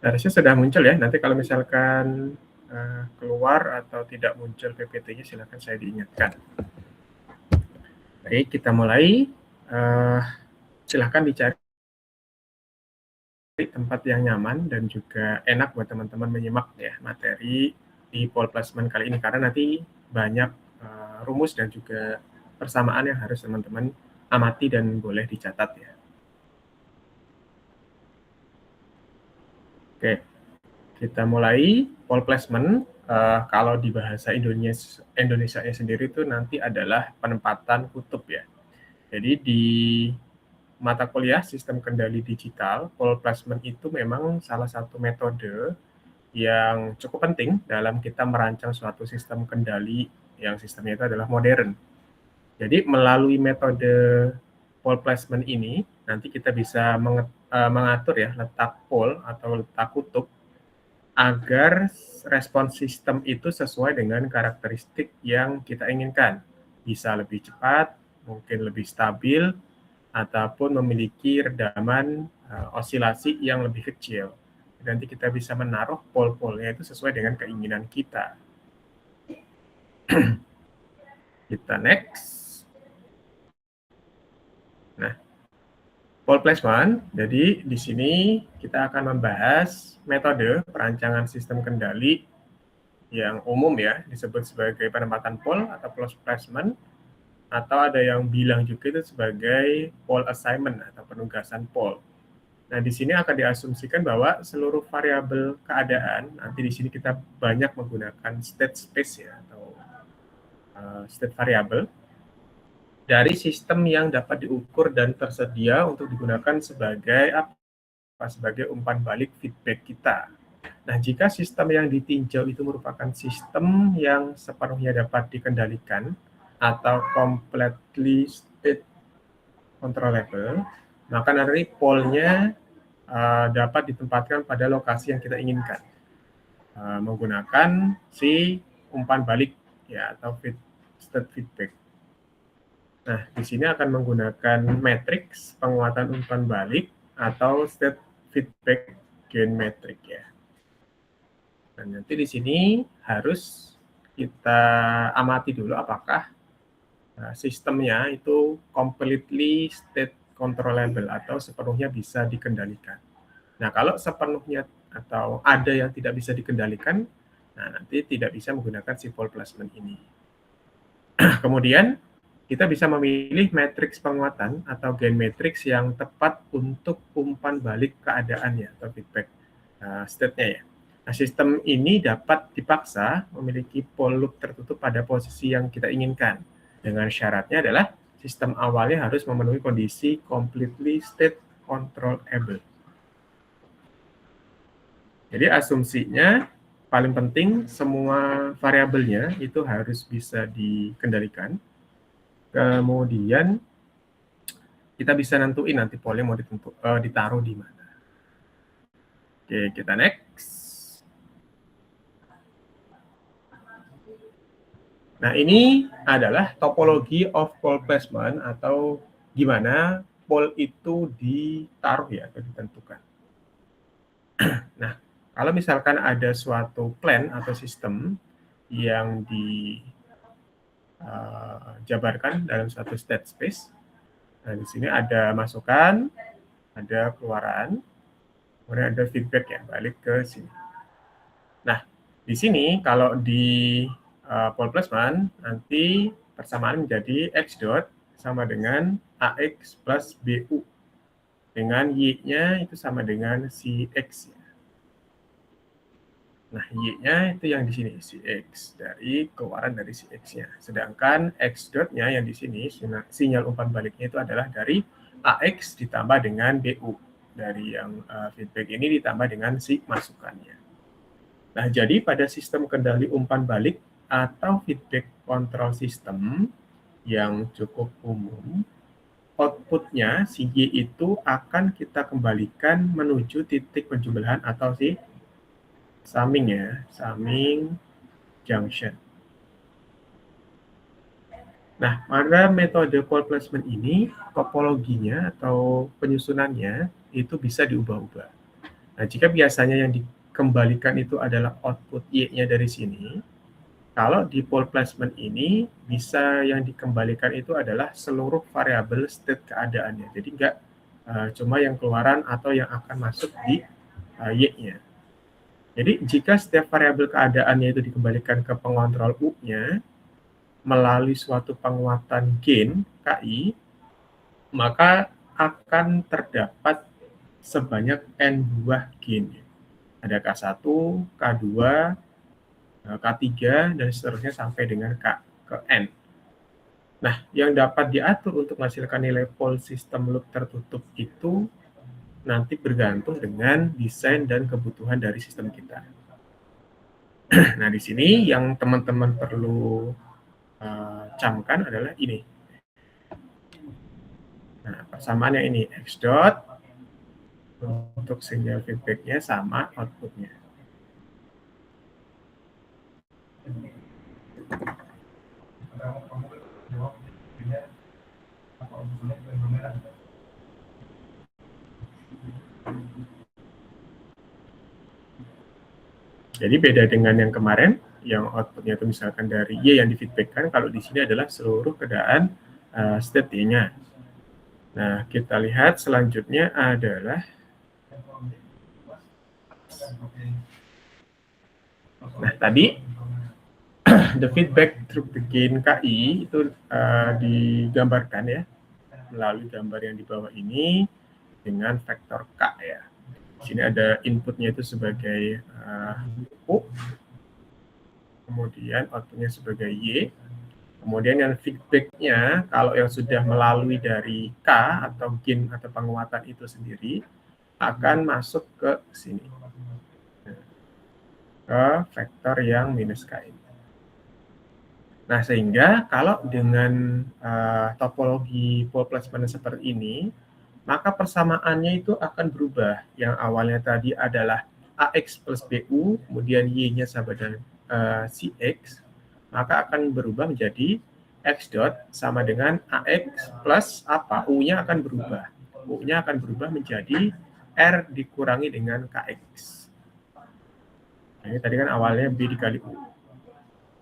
Harusnya sudah muncul ya, nanti kalau misalkan keluar atau tidak muncul PPT-nya silakan saya diingatkan. Baik, kita mulai. Silahkan dicari tempat yang nyaman dan juga enak buat teman-teman menyimak ya materi di poll placement kali ini, karena nanti banyak rumus dan juga persamaan yang harus teman-teman amati dan boleh dicatat ya. Oke, kita mulai poll placement. Kalau di bahasa Indonesia-nya sendiri itu nanti adalah penempatan kutub ya. Jadi di mata kuliah sistem kendali digital, poll placement itu memang salah satu metode yang cukup penting dalam kita merancang suatu sistem kendali yang sistemnya itu adalah modern. Jadi melalui metode poll placement ini, nanti kita bisa mengatur ya letak poll atau letak kutub agar respons sistem itu sesuai dengan karakteristik yang kita inginkan. Bisa lebih cepat, mungkin lebih stabil, ataupun memiliki redaman osilasi yang lebih kecil. Nanti kita bisa menaruh poll-pollnya itu sesuai dengan keinginan kita. Kita next. Nah, poll placement. Jadi di sini kita akan membahas metode perancangan sistem kendali yang umum ya, disebut sebagai penempatan poll atau poll placement, atau ada yang bilang juga itu sebagai poll assignment atau penugasan poll. Nah, di sini akan diasumsikan bahwa seluruh variabel keadaan, nanti di sini kita banyak menggunakan state space ya, atau state variable, dari sistem yang dapat diukur dan tersedia untuk digunakan sebagai sebagai umpan balik feedback kita. Nah, jika sistem yang ditinjau itu merupakan sistem yang sepenuhnya dapat dikendalikan atau completely state controllable, maka nanti poll-nya dapat ditempatkan pada lokasi yang kita inginkan menggunakan si umpan balik ya atau state feedback. Nah, di sini akan menggunakan matriks penguatan umpan balik atau state feedback gain metric ya. Dan nanti di sini harus kita amati dulu apakah sistemnya itu completely state controllable atau sepenuhnya bisa dikendalikan. Nah, kalau sepenuhnya atau ada yang tidak bisa dikendalikan, nah nanti tidak bisa menggunakan si poll placement ini. Kemudian kita bisa memilih matriks penguatan atau gain matrix yang tepat untuk umpan balik keadaannya atau feedback state-nya ya. Nah, sistem ini dapat dipaksa memiliki poll loop tertutup pada posisi yang kita inginkan. Dengan syaratnya adalah sistem awalnya harus memenuhi kondisi completely state controllable. Jadi asumsinya paling penting semua variabelnya itu harus bisa dikendalikan. Kemudian kita bisa nentuin nanti pollnya mau ditaruh di mana. Oke, kita next. Nah, ini adalah topologi of poll placement atau gimana poll itu ditaruh ya atau ditentukan. Nah, kalau misalkan ada suatu plan atau sistem yang dijabarkan dalam suatu state space, nah di sini ada masukan, ada keluaran, kemudian ada feedback ya balik ke sini. Nah, di sini kalau di poll placement nanti persamaan menjadi x dot sama dengan ax plus bu dengan y-nya itu sama dengan si x. Nah, y-nya itu yang di sini si x dari keluaran dari si x-nya. Sedangkan x dot-nya yang di sini sinyal umpan baliknya itu adalah dari ax ditambah dengan bu. Dari yang feedback ini ditambah dengan si masukannya. Nah, jadi pada sistem kendali umpan balik atau feedback control system yang cukup umum, outputnya si Y itu akan kita kembalikan menuju titik penjumlahan atau si summing ya, summing junction. Nah, pada metode poll placement ini, topologinya atau penyusunannya itu bisa diubah-ubah. Nah, jika biasanya yang dikembalikan itu adalah output Y-nya dari sini, kalau di pole placement ini bisa yang dikembalikan itu adalah seluruh variabel state keadaannya. Jadi nggak cuma yang keluaran atau yang akan masuk di Y-nya. Jadi jika setiap variabel keadaannya itu dikembalikan ke pengontrol U-nya melalui suatu penguatan gain KI, maka akan terdapat sebanyak N buah gain. Ada K1, K2, K3, dan seterusnya sampai dengan K ke N. Nah, yang dapat diatur untuk menghasilkan nilai pole system loop tertutup itu nanti bergantung dengan desain dan kebutuhan dari sistem kita. Nah, di sini yang teman-teman perlu camkan adalah ini. Nah, persamaannya ini X dot untuk sinyal feedback-nya sama output-nya. Jadi beda dengan yang kemarin, yang outputnya itu misalkan dari Y yang di-feedbackkan, kalau di sini adalah seluruh keadaan state Y-nya. Nah, kita lihat selanjutnya adalah tadi the feedback through the gain KI itu digambarkan ya melalui gambar yang di bawah ini dengan vektor K ya. Di sini ada inputnya itu sebagai U, kemudian outputnya sebagai Y, kemudian yang feedbacknya kalau yang sudah melalui dari K atau gain atau penguatan itu sendiri akan masuk ke sini, ke vektor yang minus K ini. Nah, sehingga kalau dengan topologi pole placement seperti ini, maka persamaannya itu akan berubah. Yang awalnya tadi adalah AX plus BU, kemudian Y-nya sama dengan CX, maka akan berubah menjadi X dot sama dengan AX plus apa? U-nya akan berubah. U-nya akan berubah menjadi R dikurangi dengan KX. Nah, ini tadi kan awalnya B dikali U.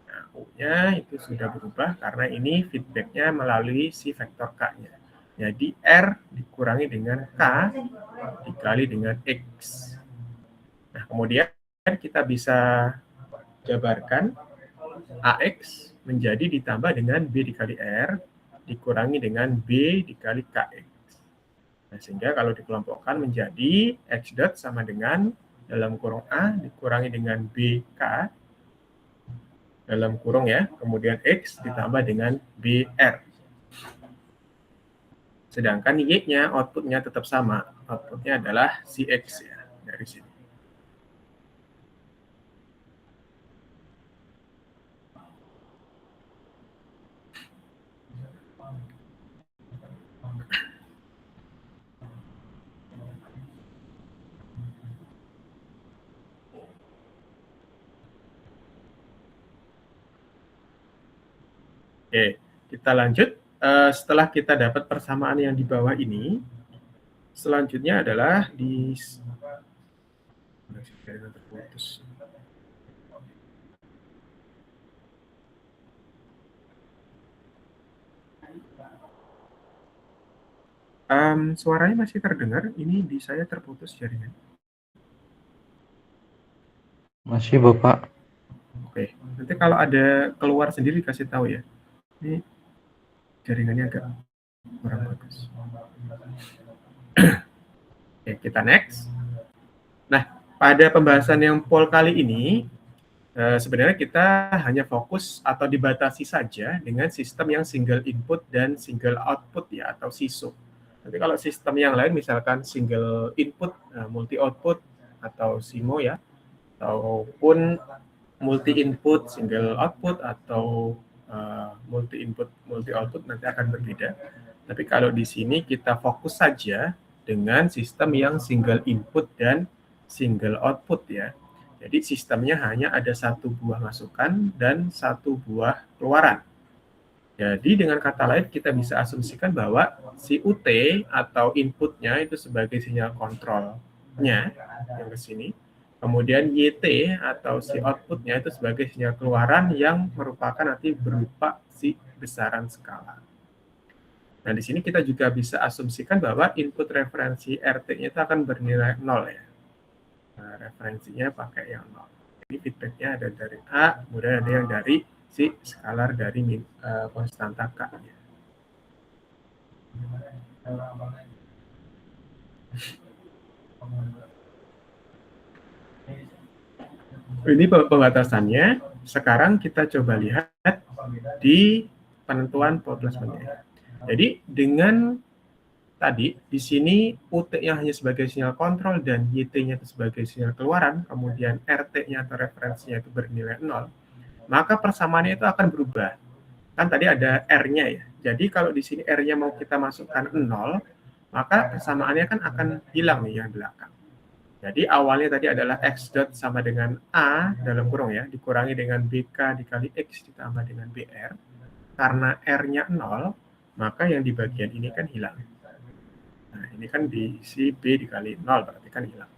Nah, U-nya itu sudah berubah karena ini feedback-nya melalui si vektor K-nya. Jadi R dikurangi dengan K dikali dengan X. Nah, kemudian kita bisa jabarkan AX menjadi ditambah dengan B dikali R dikurangi dengan B dikali KX. Nah, sehingga kalau dikelompokkan menjadi X dot sama dengan dalam kurung A dikurangi dengan BK dalam kurung ya, kemudian X ditambah dengan BR. Sedangkan Y-nya outputnya tetap sama, outputnya adalah CX ya, dari sini. Oke, kita lanjut. Setelah kita dapat persamaan yang di bawah ini, selanjutnya adalah di suaranya masih terdengar, ini di saya terputus jaringan. Masih, Bapak. Oke, nanti kalau ada keluar sendiri kasih tahu ya. Ini jaringannya agak kurang bagus. Oke, kita next. Nah, pada pembahasan yang pole kali ini, sebenarnya kita hanya fokus atau dibatasi saja dengan sistem yang single input dan single output ya, atau SISO. Nanti kalau sistem yang lain misalkan single input, multi output, atau SIMO ya, ataupun multi input, single output, atau multi input, multi output nanti akan berbeda. Tapi kalau di sini kita fokus saja dengan sistem yang single input dan single output ya. Jadi sistemnya hanya ada satu buah masukan dan satu buah keluaran. Jadi dengan kata lain kita bisa asumsikan bahwa si UT atau inputnya itu sebagai sinyal kontrol inputnya yang ke sini. Kemudian YT atau si outputnya itu sebagai sinyal keluaran yang merupakan nanti berupa si besaran skala. Nah, di sini kita juga bisa asumsikan bahwa input referensi RT-nya itu akan bernilai 0 ya. Nah, referensinya pakai yang 0. Jadi feedback-nya ada dari A, kemudian ada yang dari si skalar dari konstanta K-nya. Ini pembatasannya. Sekarang kita coba lihat di penentuan pole placement-nya. Jadi dengan tadi di sini UT-nya hanya sebagai sinyal kontrol dan YT-nya itu sebagai sinyal keluaran, kemudian RT-nya atau referensinya itu bernilai 0, maka persamaannya itu akan berubah. Kan tadi ada R-nya ya. Jadi kalau di sini R-nya mau kita masukkan 0, maka persamaannya kan akan hilang nih yang belakang. Jadi awalnya tadi adalah X dot sama dengan A dalam kurung ya, dikurangi dengan BK dikali X ditambah dengan BR. Karena R-nya 0, maka yang di bagian ini kan hilang. Nah, ini kan diisi B dikali 0, berarti kan hilang.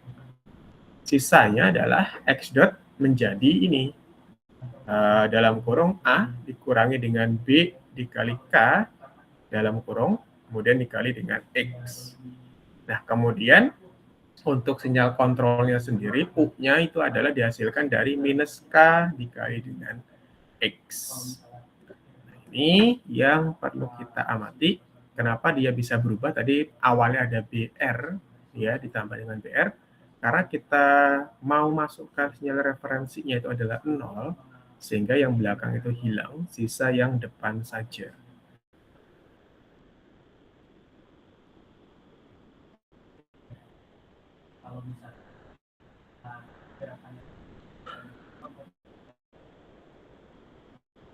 Sisanya adalah X dot menjadi ini. Dalam kurung A dikurangi dengan B dikali K dalam kurung, kemudian dikali dengan X. Nah, kemudian untuk sinyal kontrolnya sendiri, U-nya itu adalah dihasilkan dari minus K dikali dengan X. Nah, ini yang perlu kita amati. Kenapa dia bisa berubah? Tadi awalnya ada BR, ya, ditambah dengan BR. Karena kita mau masukkan sinyal referensinya itu adalah 0, sehingga yang belakang itu hilang, sisa yang depan saja.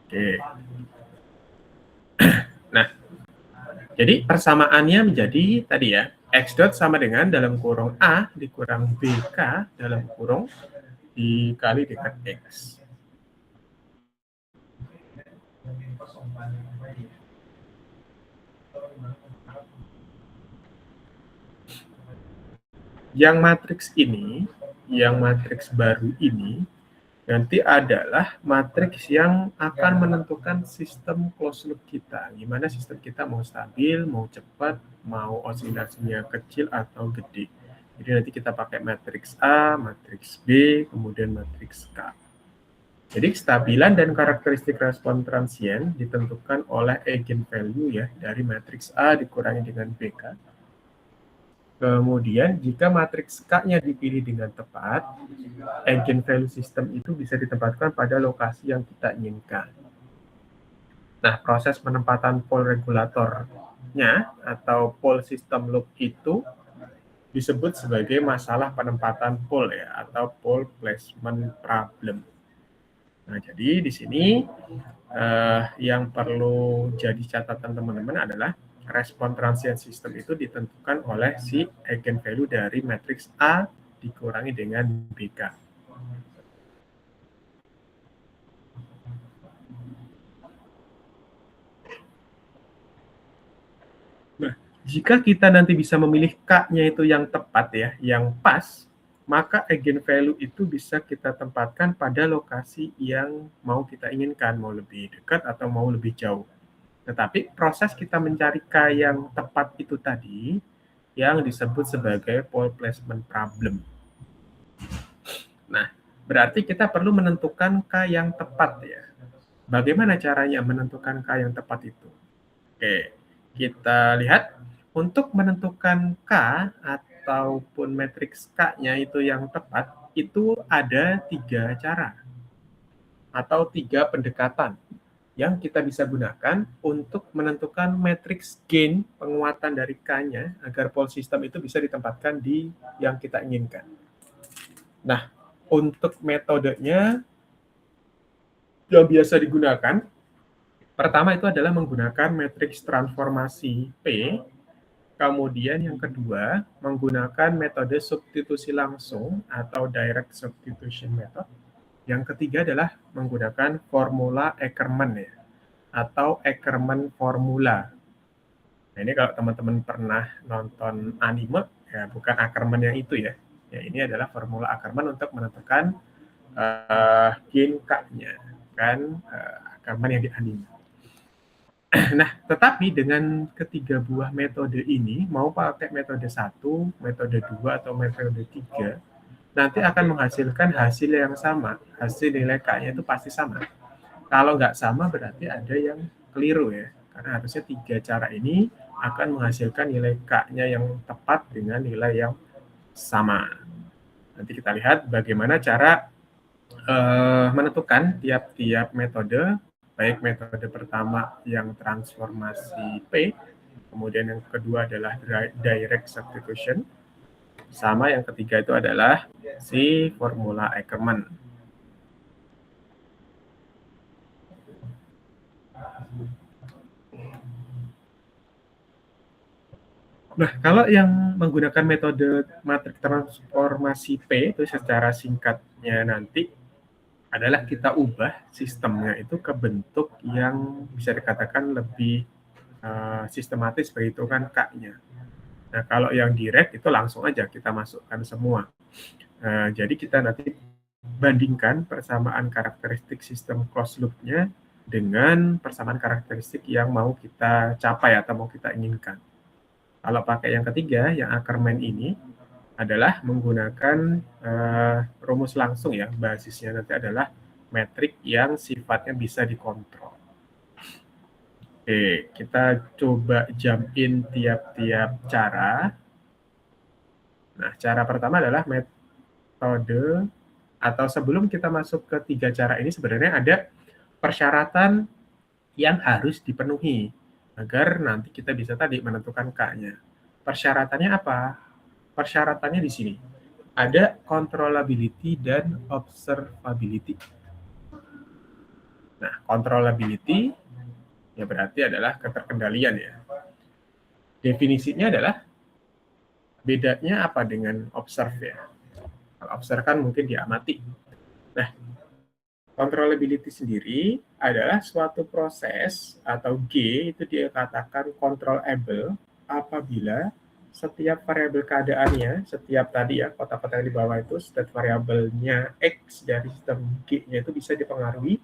Oke. Nah, jadi persamaannya menjadi tadi ya, X dot sama dengan dalam kurung A dikurang BK dalam kurung dikali dengan X. Yang matriks ini, yang matriks baru ini, nanti adalah matriks yang akan menentukan sistem closed loop kita. Gimana sistem kita mau stabil, mau cepat, mau osilasinya kecil atau gede. Jadi nanti kita pakai matriks A, matriks B, kemudian matriks K. Jadi kestabilan dan karakteristik respon transient ditentukan oleh eigenvalue ya dari matriks A dikurangi dengan BK. Kemudian jika matriks K-nya dipilih dengan tepat, eigenvalue sistem itu bisa ditempatkan pada lokasi yang kita inginkan. Nah, proses penempatan pole regulatornya atau pole system loop itu disebut sebagai masalah penempatan pole ya, atau pole placement problem. Nah, jadi di sini yang perlu jadi catatan teman-teman adalah respon transient system itu ditentukan oleh si eigenvalue dari matriks A dikurangi dengan BK. Nah, jika kita nanti bisa memilih K-nya itu yang tepat ya, yang pas, maka eigenvalue itu bisa kita tempatkan pada lokasi yang mau kita inginkan, mau lebih dekat atau mau lebih jauh. Tetapi proses kita mencari K yang tepat itu tadi yang disebut sebagai pole placement problem. Nah, berarti kita perlu menentukan K yang tepat ya. Bagaimana caranya menentukan K yang tepat itu? Oke, kita lihat untuk menentukan K ataupun matriks K-nya itu yang tepat, itu ada 3 cara atau 3 pendekatan yang kita bisa gunakan untuk menentukan matriks gain penguatan dari K-nya agar pole system itu bisa ditempatkan di yang kita inginkan. Nah, untuk metodenya yang biasa digunakan, pertama itu adalah menggunakan matriks transformasi P, kemudian yang kedua menggunakan metode substitusi langsung atau direct substitution method. Yang ketiga adalah menggunakan formula Ackermann ya, atau Ackermann formula. Nah, ini kalau teman-teman pernah nonton anime, ya bukan Ackermann yang itu ya. Ya, ini adalah formula Ackermann untuk menentukan gain K-nya, kan Ackermann yang dianim. Nah, tetapi dengan ketiga buah metode ini, mau pakai metode 1, metode 2, atau metode 3, nanti akan menghasilkan hasil yang sama. Hasil nilai K-nya itu pasti sama. Kalau nggak sama berarti ada yang keliru ya. Karena harusnya 3 cara ini akan menghasilkan nilai K-nya yang tepat dengan nilai yang sama. Nanti kita lihat bagaimana cara menentukan tiap-tiap metode, baik metode pertama yang transformasi P, kemudian yang kedua adalah direct substitution, sama yang ketiga itu adalah si formula Ackermann. Nah, kalau yang menggunakan metode matrik transformasi P itu secara singkatnya nanti adalah kita ubah sistemnya itu ke bentuk yang bisa dikatakan lebih sistematis perhitungan K-nya. Nah, kalau yang direct itu langsung aja kita masukkan semua. Jadi kita nanti bandingkan persamaan karakteristik sistem closed loop-nya dengan persamaan karakteristik yang mau kita capai atau mau kita inginkan. Kalau pakai yang ketiga, yang Ackermann ini adalah menggunakan rumus langsung ya, basisnya nanti adalah metrik yang sifatnya bisa dikontrol. Oke, kita coba jump in tiap-tiap cara. Nah, cara pertama adalah metode, atau sebelum kita masuk ke 3 cara ini sebenarnya ada persyaratan yang harus dipenuhi agar nanti kita bisa tadi menentukan K-nya. Persyaratannya apa? Persyaratannya di sini. Ada controllability dan observability. Nah, controllability ya berarti adalah keterkendalian ya. Definisinya adalah bedanya apa dengan observe ya. Kalau observe kan mungkin diamati. Nah, controllability sendiri adalah suatu proses atau G itu dikatakan controllable apabila setiap variabel keadaannya, setiap tadi ya kotak-kotak yang di bawah itu state variabelnya X dari sistem G-nya itu bisa dipengaruhi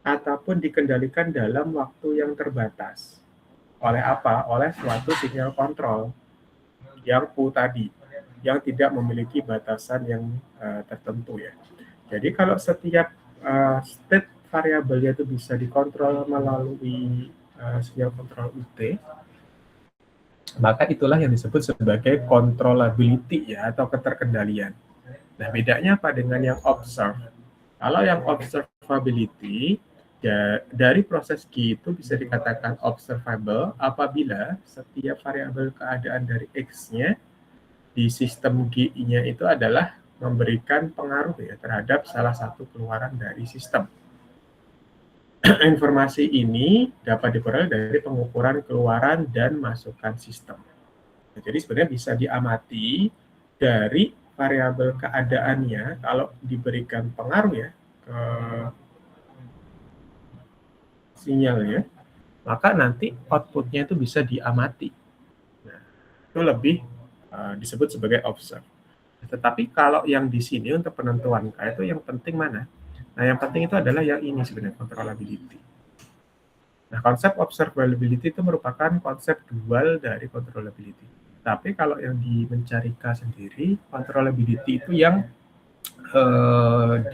ataupun dikendalikan dalam waktu yang terbatas. Oleh apa? Oleh suatu sinyal kontrol yang Q tadi, yang tidak memiliki batasan yang tertentu ya. Jadi kalau setiap state variabelnya itu bisa dikontrol melalui sinyal kontrol UT, maka itulah yang disebut sebagai controllability ya, atau keterkendalian. Nah, bedanya apa dengan yang observe? Kalau yang observability, ya, dari proses G itu bisa dikatakan observable apabila setiap variabel keadaan dari X-nya di sistem G-nya itu adalah memberikan pengaruh ya terhadap salah satu keluaran dari sistem. Informasi ini dapat diperoleh dari pengukuran keluaran dan masukan sistem. Nah, jadi sebenarnya bisa diamati dari variabel keadaannya kalau diberikan pengaruh ya ke sinyalnya, maka nanti outputnya itu bisa diamati. Nah, itu lebih disebut sebagai observe. Tetapi kalau yang di sini untuk penentuan K itu yang penting mana? Nah, yang penting itu adalah yang ini sebenarnya, controllability. Nah, konsep observability itu merupakan konsep dual dari controllability. Tapi kalau yang di mencari K sendiri, controllability itu yang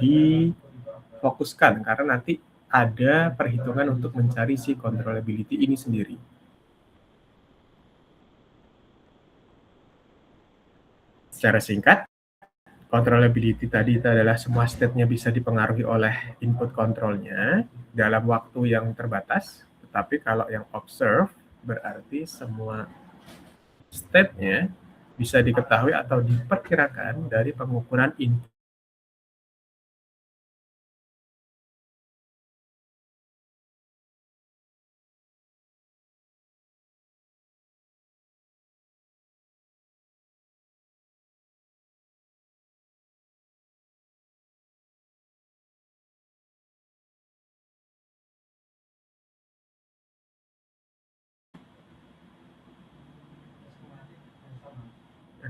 difokuskan karena nanti ada perhitungan untuk mencari si controllability ini sendiri. Secara singkat, controllability tadi itu adalah semua state-nya bisa dipengaruhi oleh input kontrolnya dalam waktu yang terbatas. Tetapi kalau yang observe berarti semua state-nya bisa diketahui atau diperkirakan dari pengukuran input.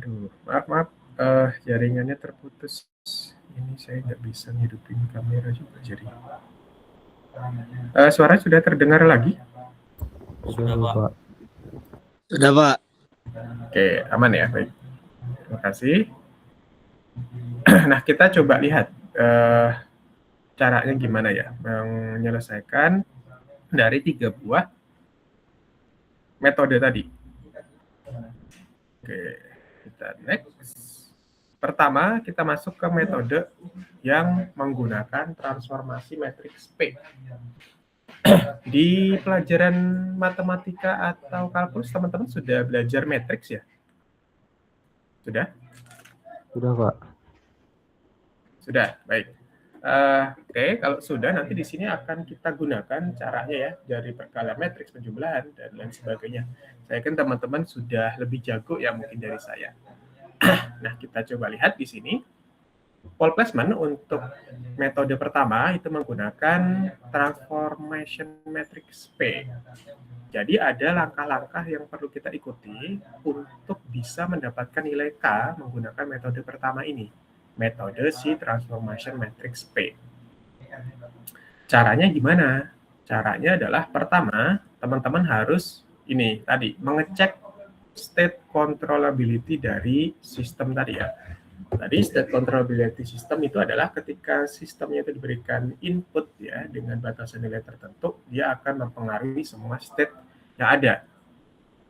Aduh, maaf. Jaringannya terputus. Ini saya nggak bisa ngidupin kamera juga jadi. Suara sudah terdengar lagi? Sudah, Bapak. Sudah, Pak. Oke, aman ya, baik. Terima kasih. Nah, kita coba lihat caranya gimana ya menyelesaikan dari 3 buah metode tadi. Oke, kita next. Pertama, kita masuk ke metode yang menggunakan transformasi matriks P. Di pelajaran matematika atau kalkulus, teman-teman sudah belajar matriks ya? Sudah? Sudah, Pak. Sudah, baik. Oke, kalau sudah nanti di sini akan kita gunakan caranya ya dari perkalian matriks, penjumlahan dan lain sebagainya. Saya yakin teman-teman sudah lebih jago ya mungkin dari saya. Nah, kita coba lihat di sini. Paul Placement untuk metode pertama itu menggunakan transformation matrix P. Jadi ada langkah-langkah yang perlu kita ikuti untuk bisa mendapatkan nilai K menggunakan metode pertama ini. Metode si transformation matrix P. Caranya gimana? Caranya adalah pertama, teman-teman harus ini tadi mengecek state controllability dari sistem tadi ya. Tadi state controllability system itu adalah ketika sistemnya itu diberikan input ya dengan batasan nilai tertentu, dia akan mempengaruhi semua state yang ada.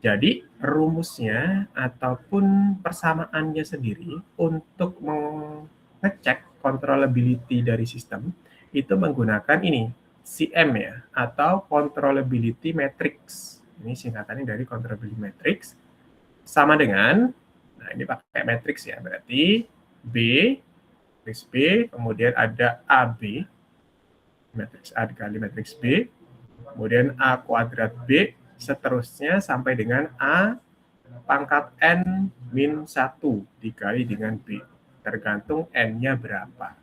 Jadi rumusnya ataupun persamaannya sendiri untuk mengecek controllability dari sistem itu menggunakan ini CM ya atau controllability matrix. Ini singkatannya dari controllability matrix sama dengan, nah ini pakai matriks ya, berarti B, matriks B, kemudian ada AB, matriks A dikali matriks B, kemudian A kuadrat B, seterusnya sampai dengan A pangkat N min 1 dikali dengan B, tergantung N-nya berapa.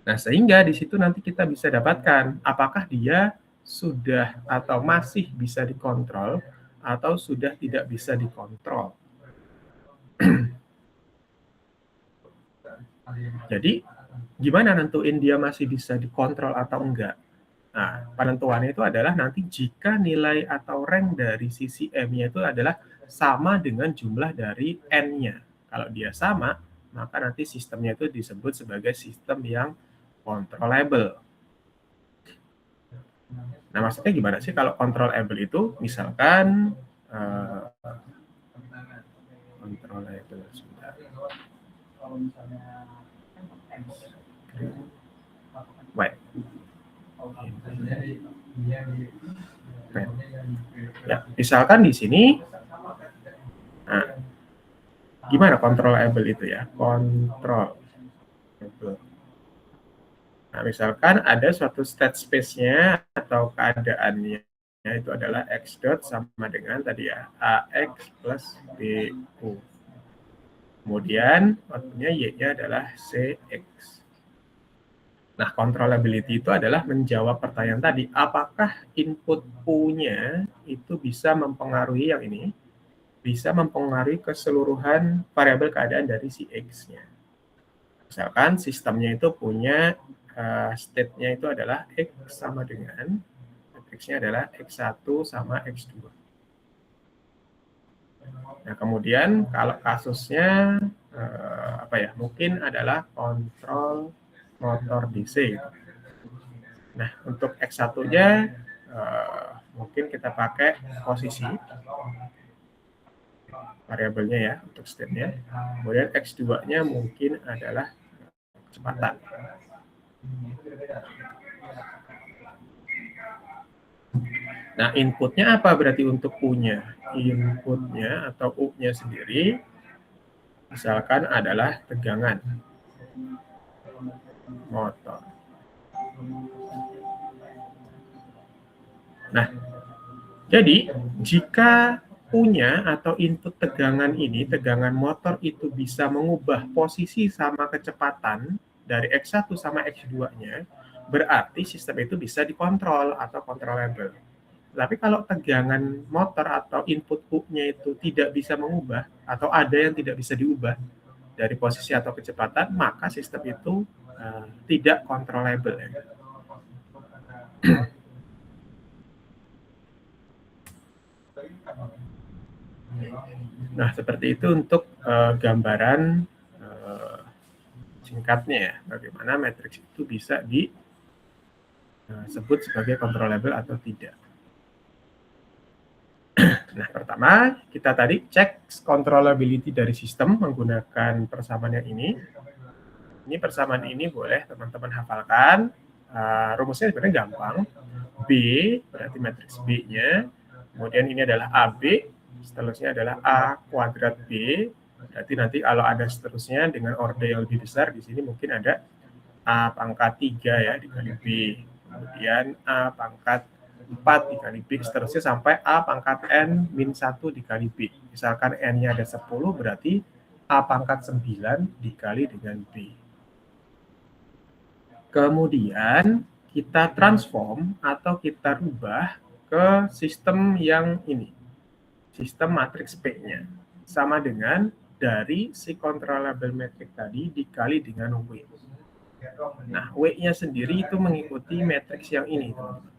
Nah, sehingga di situ nanti kita bisa dapatkan apakah dia sudah atau masih bisa dikontrol atau sudah tidak bisa dikontrol. Jadi, gimana nentuin dia masih bisa dikontrol atau enggak? Nah, penentuannya itu adalah nanti jika nilai atau rank dari sisi M-nya itu adalah sama dengan jumlah dari N-nya. Kalau dia sama, maka nanti sistemnya itu disebut sebagai sistem yang controllable. Nah, maksudnya gimana sih kalau controllable itu? Misalkan controllable sebentar. Wait. Ya, misalkan di sini, nah, gimana controllable itu ya? Controllable. Nah, misalkan ada suatu state space-nya atau keadaannya itu adalah X dot sama dengan tadi ya, AX plus BU. Kemudian outputnya Y-nya adalah CX. Nah, controllability itu adalah menjawab pertanyaan tadi, apakah input U-nya itu bisa mempengaruhi yang ini, bisa mempengaruhi keseluruhan variabel keadaan dari si X-nya. Misalkan sistemnya itu punya state-nya itu adalah X sama dengan, X-nya adalah X1 sama X2. Nah, kemudian kalau kasusnya mungkin adalah kontrol motor DC. Nah, untuk X1-nya mungkin kita pakai posisi variabelnya ya untuk state-nya. Kemudian X2-nya mungkin adalah kecepatan. Nah, inputnya apa berarti untuk U-nya? Inputnya atau U-nya sendiri misalkan adalah tegangan motor. Nah, jadi jika U-nya atau input tegangan ini, tegangan motor itu bisa mengubah posisi sama kecepatan dari X1 sama X2-nya, berarti sistem itu bisa dikontrol atau controllable. Tapi kalau tegangan motor atau input U-nya itu tidak bisa mengubah, atau ada yang tidak bisa diubah dari posisi atau kecepatan, maka sistem itu tidak controllable. Ya. Nah, seperti itu untuk gambaran singkatnya ya, bagaimana matriks itu bisa disebut sebagai controllable atau tidak. Nah, pertama kita tadi cek controllability dari sistem menggunakan persamaan yang ini. Ini persamaan ini boleh teman-teman hafalkan. Rumusnya sebenarnya gampang. B berarti matriks B-nya. Kemudian ini adalah AB, seterusnya adalah A kuadrat B. Berarti nanti kalau ada seterusnya dengan orde yang lebih besar, di sini mungkin ada A pangkat 3 ya dikali B. Kemudian A pangkat 4 dikali B, seterusnya sampai A pangkat N min 1 dikali B. Misalkan N-nya ada 10, berarti A pangkat 9 dikali dengan B. Kemudian kita transform atau kita rubah ke sistem yang ini. Sistem matriks P-nya. Sama dengan dari si controllable matrix tadi dikali dengan W. Nah, W-nya sendiri itu mengikuti matriks yang ini, teman-teman.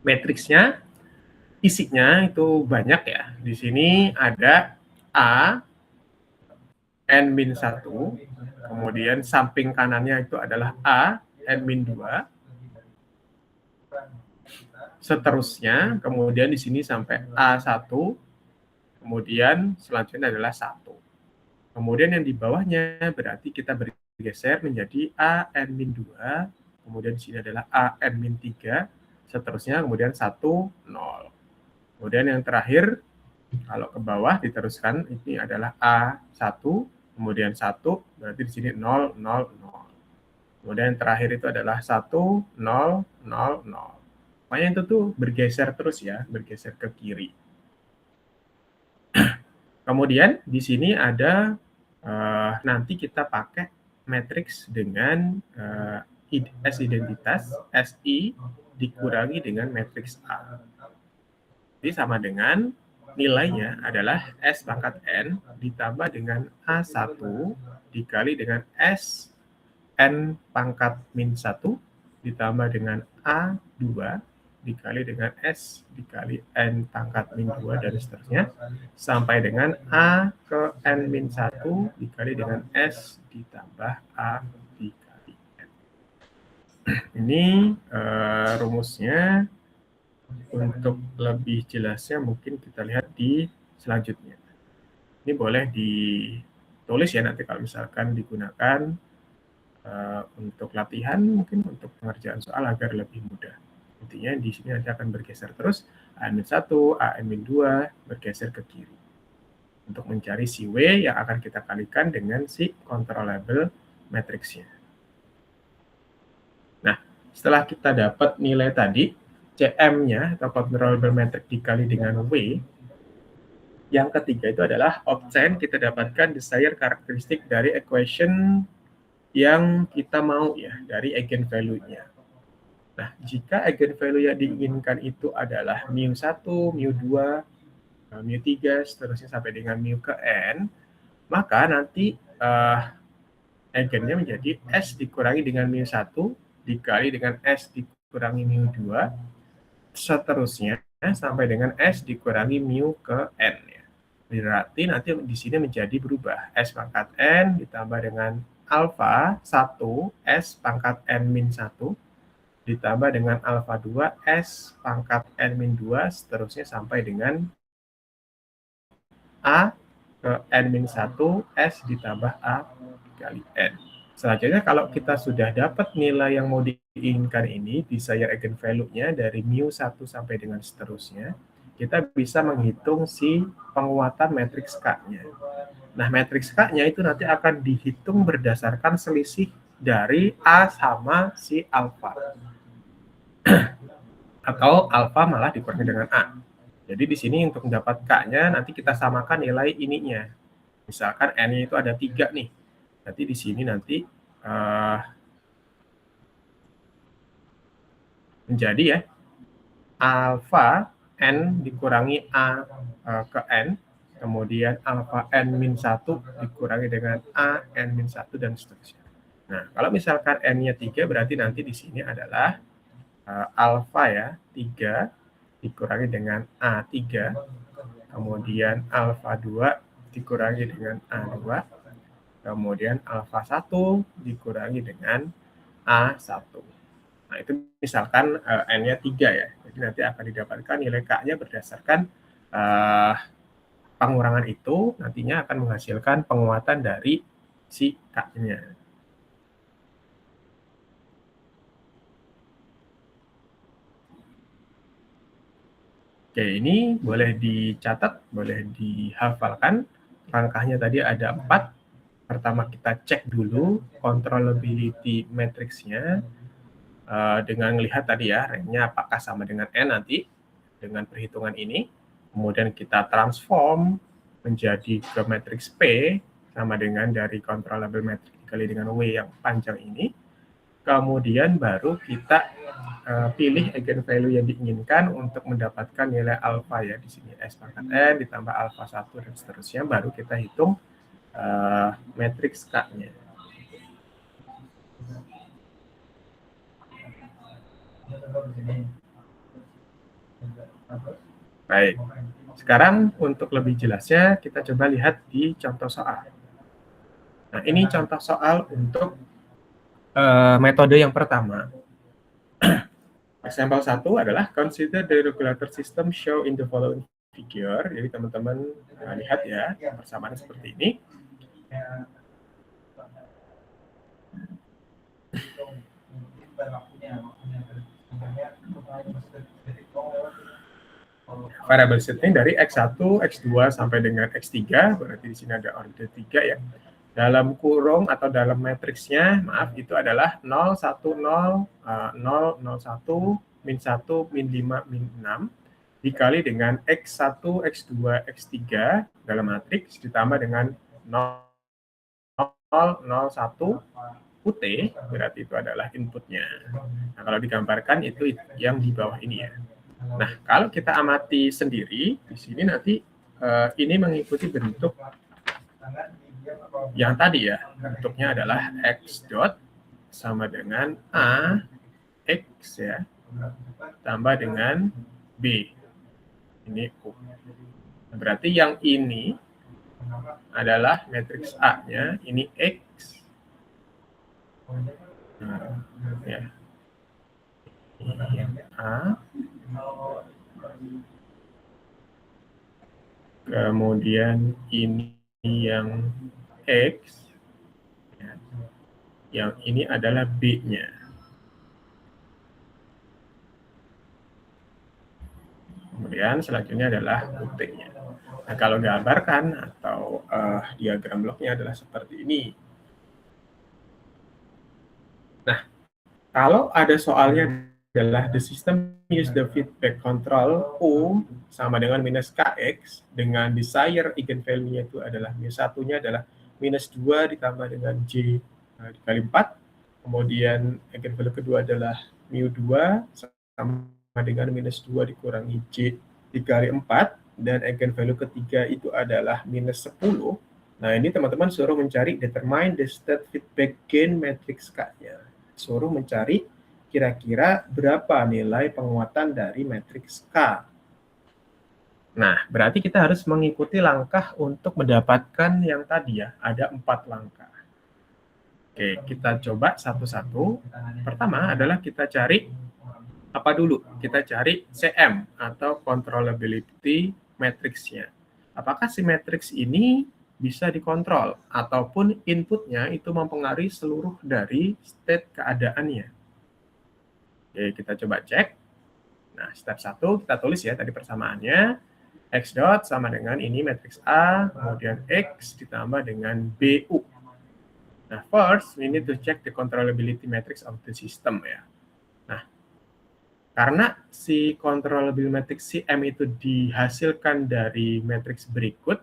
Matriksnya, isinya itu banyak ya. Di sini ada A, N-1, kemudian samping kanannya itu adalah A, N-2, seterusnya, kemudian di sini sampai A1, kemudian selanjutnya adalah 1. Kemudian yang di bawahnya berarti kita bergeser menjadi A-2, kemudian di sini adalah A-3, seterusnya kemudian 1, 0. Kemudian yang terakhir, kalau ke bawah diteruskan, ini adalah A1, kemudian 1, berarti di sini 0, 0, 0. Kemudian yang terakhir itu adalah 1, 0, 0, 0. Makanya itu tuh bergeser terus ya, bergeser ke kiri. Kemudian di sini ada nanti kita pakai matriks dengan S identitas, SI dikurangi dengan matriks A. Jadi sama dengan nilainya adalah S pangkat N ditambah dengan A1 dikali dengan S N pangkat min 1 ditambah dengan A2 dikali dengan S dikali N pangkat min 2 dan seterusnya sampai dengan A ke N min 1 dikali dengan S ditambah A dikali N. Ini rumusnya. Untuk lebih jelasnya mungkin kita lihat di selanjutnya. Ini boleh ditulis ya nanti kalau misalkan digunakan untuk latihan, mungkin untuk pengerjaan soal agar lebih mudah. Intinya di sini nanti akan bergeser terus A-1, A-2 bergeser ke kiri. Untuk mencari si W yang akan kita kalikan dengan si controllable matriksnya. Nah, setelah kita dapat nilai tadi, CM-nya atau controllable matrix dikali dengan W, yang ketiga itu adalah obtain kita dapatkan desired karakteristik dari equation yang kita mau ya, dari eigenvalue-nya. Nah, jika eigenvalue yang diinginkan itu adalah mu1, mu2, mu3, seterusnya sampai dengan mu ke n, maka nanti eigennya menjadi S dikurangi dengan mu1 dikali dengan S dikurangi mu2, seterusnya sampai dengan S dikurangi mu ke N. Ya. Berarti nanti di sini menjadi berubah. S pangkat N ditambah dengan alfa 1 S pangkat N min 1 ditambah dengan alfa 2 S pangkat N min 2 seterusnya sampai dengan A ke N min 1 S ditambah A dikali N. Selanjutnya kalau kita sudah dapat nilai yang mau diinginkan ini, desired eigenvalue-nya dari mu1 sampai dengan seterusnya, kita bisa menghitung si penguatan matriks K-nya. Nah, matriks K-nya itu nanti akan dihitung berdasarkan selisih dari A sama si alfa. Atau alfa malah dikurangi dengan A. Jadi di sini untuk mendapat K-nya nanti kita samakan nilai ininya. Misalkan N-nya itu ada 3 nih. Berarti di sini nanti menjadi ya alfa N dikurangi A ke N, kemudian alfa N min 1 dikurangi dengan A N min 1 dan seterusnya. Nah, kalau misalkan N-nya 3 berarti nanti di sini adalah alfa ya 3 dikurangi dengan A3, kemudian alfa 2 dikurangi dengan A2, kemudian alfa 1 dikurangi dengan A1. Nah, itu misalkan N-nya 3 ya. Jadi nanti akan didapatkan nilai K-nya berdasarkan pengurangan itu nantinya akan menghasilkan penguatan dari si K-nya. Oke, ini boleh dicatat, boleh dihafalkan. Langkahnya tadi ada 4. Pertama kita cek dulu controllability matrix-nya dengan melihat tadi ya, rank-nya apakah sama dengan N nanti dengan perhitungan ini. Kemudian kita transform menjadi ke matriks P sama dengan dari controllable matrix dikali dengan W yang panjang ini. Kemudian baru kita pilih eigenvalue yang diinginkan untuk mendapatkan nilai alfa ya di sini S pangkat N ditambah alfa 1 dan seterusnya, baru kita hitung matriks K-nya. Baik, sekarang untuk lebih jelasnya kita coba lihat di contoh soal. Nah, ini contoh soal untuk metode yang pertama. Example 1 adalah consider the regulator system show in the following figure. Jadi teman-teman lihat ya, persamaan seperti ini. Variable setting dari X1, X2 sampai dengan X3, berarti di sini ada order 3 ya. Dalam kurung atau dalam matriksnya, maaf, itu adalah 0, 1, 0, 0, 0, 1, min 1, min 5, min 6, dikali dengan X1, X2, X3 dalam matriks, ditambah dengan 0, 0, 1, UT, berarti itu adalah inputnya. Nah, kalau digambarkan itu yang di bawah ini ya. Nah, kalau kita amati sendiri, di sini nanti ini mengikuti bentuk yang tadi ya. Bentuknya adalah X dot sama dengan A, X ya, tambah dengan B. Ini U. Berarti yang ini adalah matriks A-nya, ini X. Nah, ya. A, kemudian ini yang X, ya. Yang ini adalah B-nya. Kemudian selanjutnya adalah UT-nya. Nah, kalau gambarkan atau diagram bloknya adalah seperti ini. Nah, kalau ada soalnya adalah the system use the feedback control U sama dengan minus KX dengan desired eigenvalue-nya itu adalah mu1-nya adalah minus 2 ditambah dengan J dikali 4. Kemudian eigenvalue kedua adalah mu2 sama dengan minus 2 dikurangi J dikali 4. Dan eigenvalue ketiga itu adalah minus 10. Nah, ini teman-teman suruh mencari determine the state feedback gain matrix K-nya. Suruh mencari kira-kira berapa nilai penguatan dari matriks K. Nah, berarti kita harus mengikuti langkah untuk mendapatkan yang tadi ya, ada 4 langkah. Oke, kita coba satu-satu. Pertama adalah kita cari apa dulu? Kita cari CM atau controllability matrix-nya. Apakah si matriks ini bisa dikontrol ataupun inputnya itu mempengaruhi seluruh dari state keadaannya. Oke, kita coba cek. Nah, step 1 kita tulis ya tadi persamaannya. X dot sama dengan ini matriks A, kemudian X ditambah dengan BU. Nah, first we need to check the controllability matrix of the system ya. Nah, Karena si controllable matrix CM itu dihasilkan dari matriks berikut,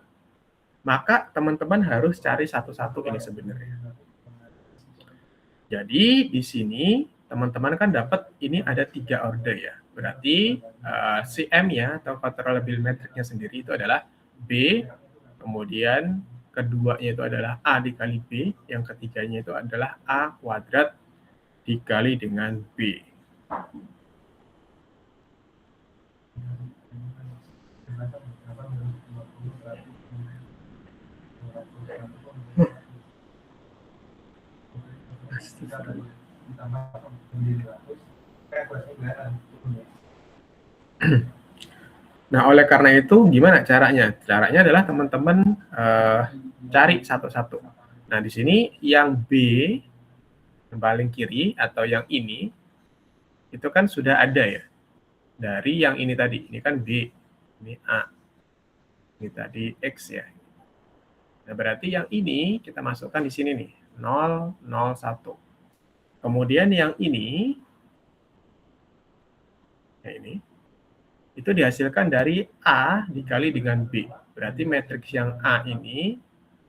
maka teman-teman harus cari satu-satu ini sebenarnya. Jadi di sini teman-teman kan dapat ini ada 3 order ya. Berarti CM-nya atau controllable matrix-nya sendiri itu adalah B, kemudian keduanya itu adalah A dikali B, yang ketiganya itu adalah A kuadrat dikali dengan B. Nah, oleh karena itu gimana caranya? Caranya adalah teman-teman cari satu-satu. Nah, di sini yang B yang paling kiri atau yang ini itu kan sudah ada ya. Dari yang ini tadi, ini kan B, ini A. Ini tadi X ya. Nah, berarti yang ini kita masukkan di sini nih, 0, 0, 1. Kemudian yang ini itu dihasilkan dari A dikali dengan B. Berarti matriks yang A ini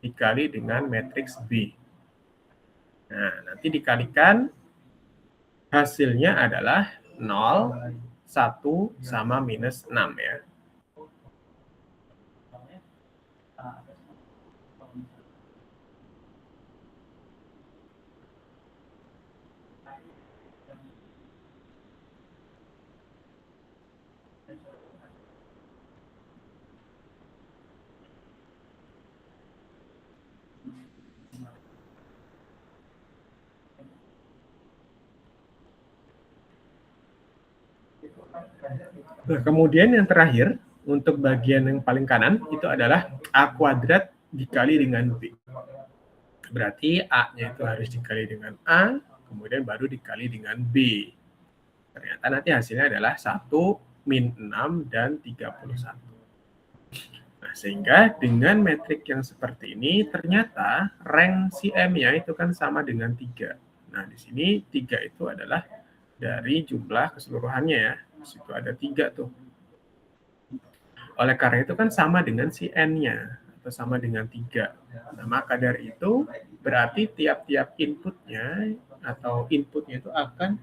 dikali dengan matriks B. Nah, nanti dikalikan hasilnya adalah 0, 1, sama minus 6 ya. Nah, kemudian yang terakhir, untuk bagian yang paling kanan, itu adalah A kuadrat dikali dengan B. Berarti A-nya itu harus dikali dengan A, kemudian baru dikali dengan B. Ternyata nanti hasilnya adalah 1, min 6, dan 31. Nah, sehingga dengan metrik yang seperti ini, ternyata rank CM-nya itu kan sama dengan 3. Nah, di sini 3 itu adalah dari jumlah keseluruhannya ya. Di situ ada 3 tuh. Oleh karena itu kan sama dengan si N-nya, atau sama dengan 3. Nah, maka dari itu berarti tiap-tiap inputnya atau inputnya itu akan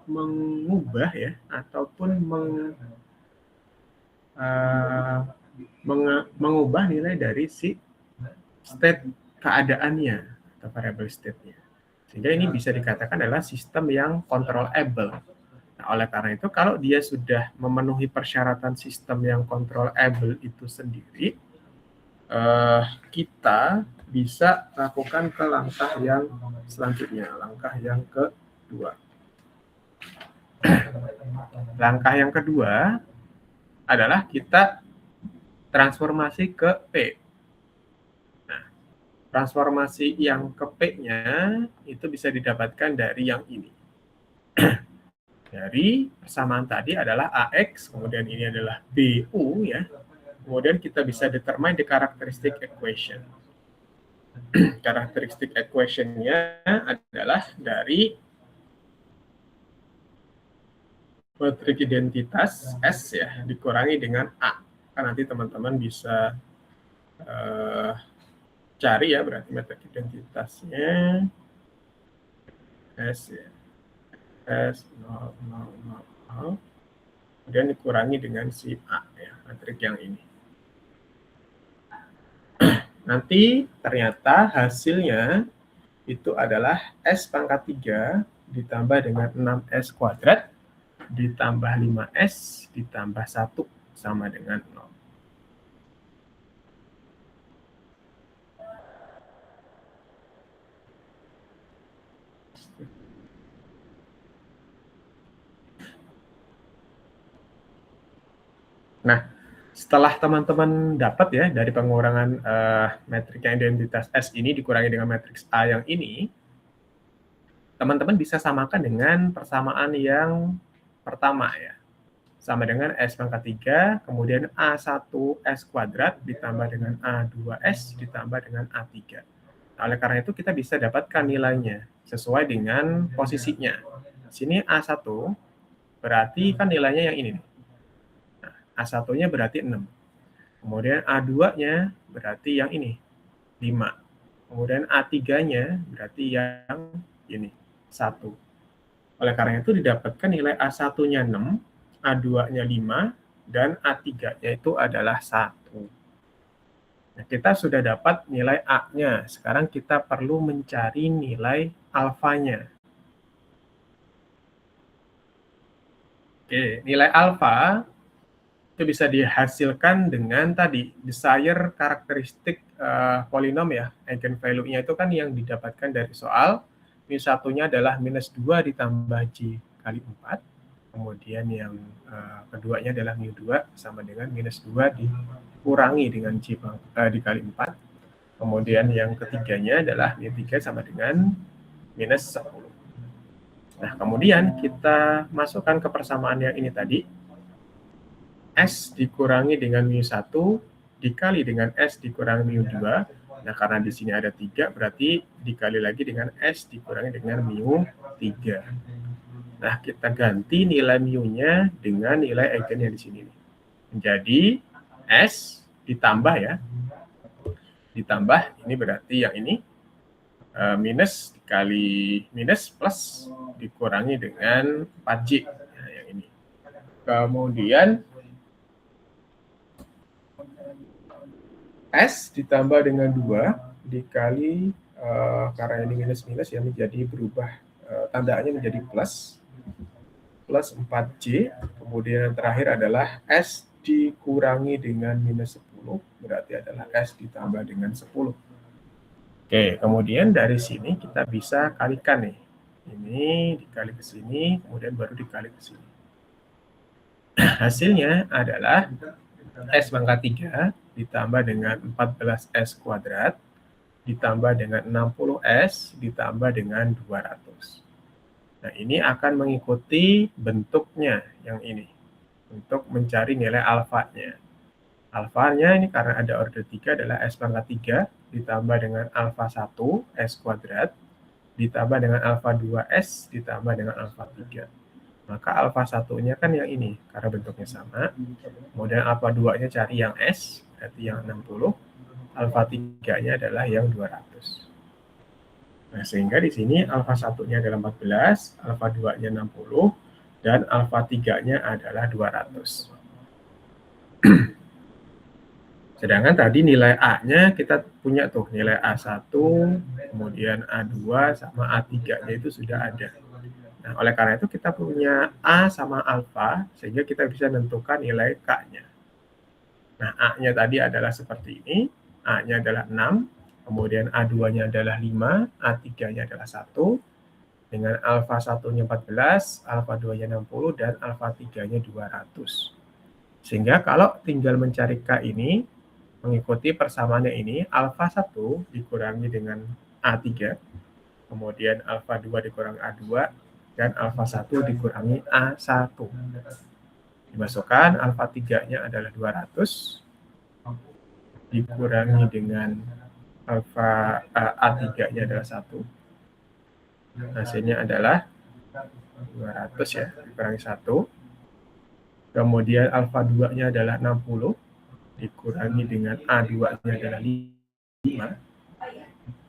mengubah ya, ataupun mengubah nilai dari si state keadaannya atau variable state-nya. Sehingga ini bisa dikatakan adalah sistem yang controllable. Nah, oleh karena itu kalau dia sudah memenuhi persyaratan sistem yang controllable itu sendiri, kita bisa lakukan ke langkah yang selanjutnya, langkah yang kedua. Langkah yang kedua adalah kita transformasi ke P. Nah, transformasi yang ke P-nya itu bisa didapatkan dari yang ini. Dari persamaan tadi adalah AX, kemudian ini adalah BU ya. Kemudian kita bisa determine the characteristic equation. Characteristic equation-nya adalah dari metrik identitas S ya, dikurangi dengan A. Kan nanti teman-teman bisa cari ya, berarti metrik identitasnya S ya. S 0, 0, 0, 0. Kemudian dikurangi dengan si A ya, metrik yang ini. Nanti ternyata hasilnya itu adalah S pangkat 3 ditambah dengan 6S kuadrat ditambah 5S ditambah 1 sama dengan 0. Nah, setelah teman-teman dapat ya dari pengurangan metrik yang identitas S ini dikurangi dengan matriks A yang ini, teman-teman bisa samakan dengan persamaan yang pertama ya. Sama dengan S pangkat 3, kemudian A1S kuadrat ditambah dengan A2S ditambah dengan A3. Nah, oleh karena itu kita bisa dapatkan nilainya sesuai dengan posisinya. Di sini A1 berarti kan nilainya yang ini nih. Nah, A1-nya berarti 6. Kemudian A2-nya berarti yang ini, 5. Kemudian A3-nya berarti yang ini, 1. Oleh karena itu didapatkan nilai A1-nya 6, A2-nya 5, dan A3-nya itu adalah 1. Nah, kita sudah dapat nilai A-nya. Sekarang kita perlu mencari nilai alfanya. Oke, nilai alfa itu bisa dihasilkan dengan tadi desired karakteristik polinom ya, eigenvalue-nya itu kan yang didapatkan dari soal. Mu1-nya adalah minus 2 ditambah J kali 4. Kemudian yang keduanya adalah mu2 sama dengan minus 2 dikurangi dengan J dikali 4. Kemudian yang ketiganya adalah mu3 sama dengan minus 10. Nah, kemudian kita masukkan ke persamaan yang ini tadi. S dikurangi dengan mu1 dikali dengan S dikurangi mu2. Nah, karena di sini ada 3, berarti dikali lagi dengan S dikurangi dengan mu3. Nah, kita ganti nilai mu-nya dengan nilai eigennya di sini. Menjadi S ditambah ya. Ditambah, ini berarti yang ini. Minus dikali minus plus dikurangi dengan 4J. Nah, yang ini. Kemudian S ditambah dengan 2 dikali, karena ini minus-minus ya menjadi berubah, tandanya menjadi plus 4J. Kemudian yang terakhir adalah S dikurangi dengan minus 10, berarti adalah S ditambah dengan 10. Oke, kemudian dari sini kita bisa kalikan nih. Ini dikali ke sini, kemudian baru dikali ke sini. Hasilnya adalah S pangkat 3 ditambah dengan 14S kuadrat ditambah dengan 60S ditambah dengan 200. Nah, ini akan mengikuti bentuknya yang ini untuk mencari nilai alfanya. Alfanya ini karena ada order 3 adalah S pangkat 3 ditambah dengan alfa 1 S kuadrat ditambah dengan alfa 2S ditambah dengan alfa 3. Maka alfa 1-nya kan yang ini karena bentuknya sama. Kemudian alfa 2-nya cari yang S, berarti yang 60. Alfa 3-nya adalah yang 200. Nah, sehingga di sini alfa 1-nya adalah 14, alfa 2-nya 60, dan alfa 3-nya adalah 200. Sedangkan tadi nilai A-nya kita punya tuh, nilai A1, kemudian A2, sama A3-nya itu sudah ada. Nah, oleh karena itu kita punya A sama alfa, sehingga kita bisa menentukan nilai K-nya. Nah, A-nya tadi adalah seperti ini, A-nya adalah 6, kemudian A2-nya adalah 5, A3-nya adalah 1, dengan alfa 1-nya 14, alfa 2-nya 60, dan alfa 3-nya 200. Sehingga kalau tinggal mencari K ini, mengikuti persamaannya ini, alfa 1 dikurangi dengan A3, kemudian alfa 2 dikurangi A2, dan alfa 1 dikurangi A1. Dimasukkan, alfa 3-nya adalah 200, dikurangi dengan alfa A3-nya adalah 1. Hasilnya adalah 200 ya, dikurangi 1. Kemudian alfa 2-nya adalah 60, dikurangi dengan A2-nya adalah 5,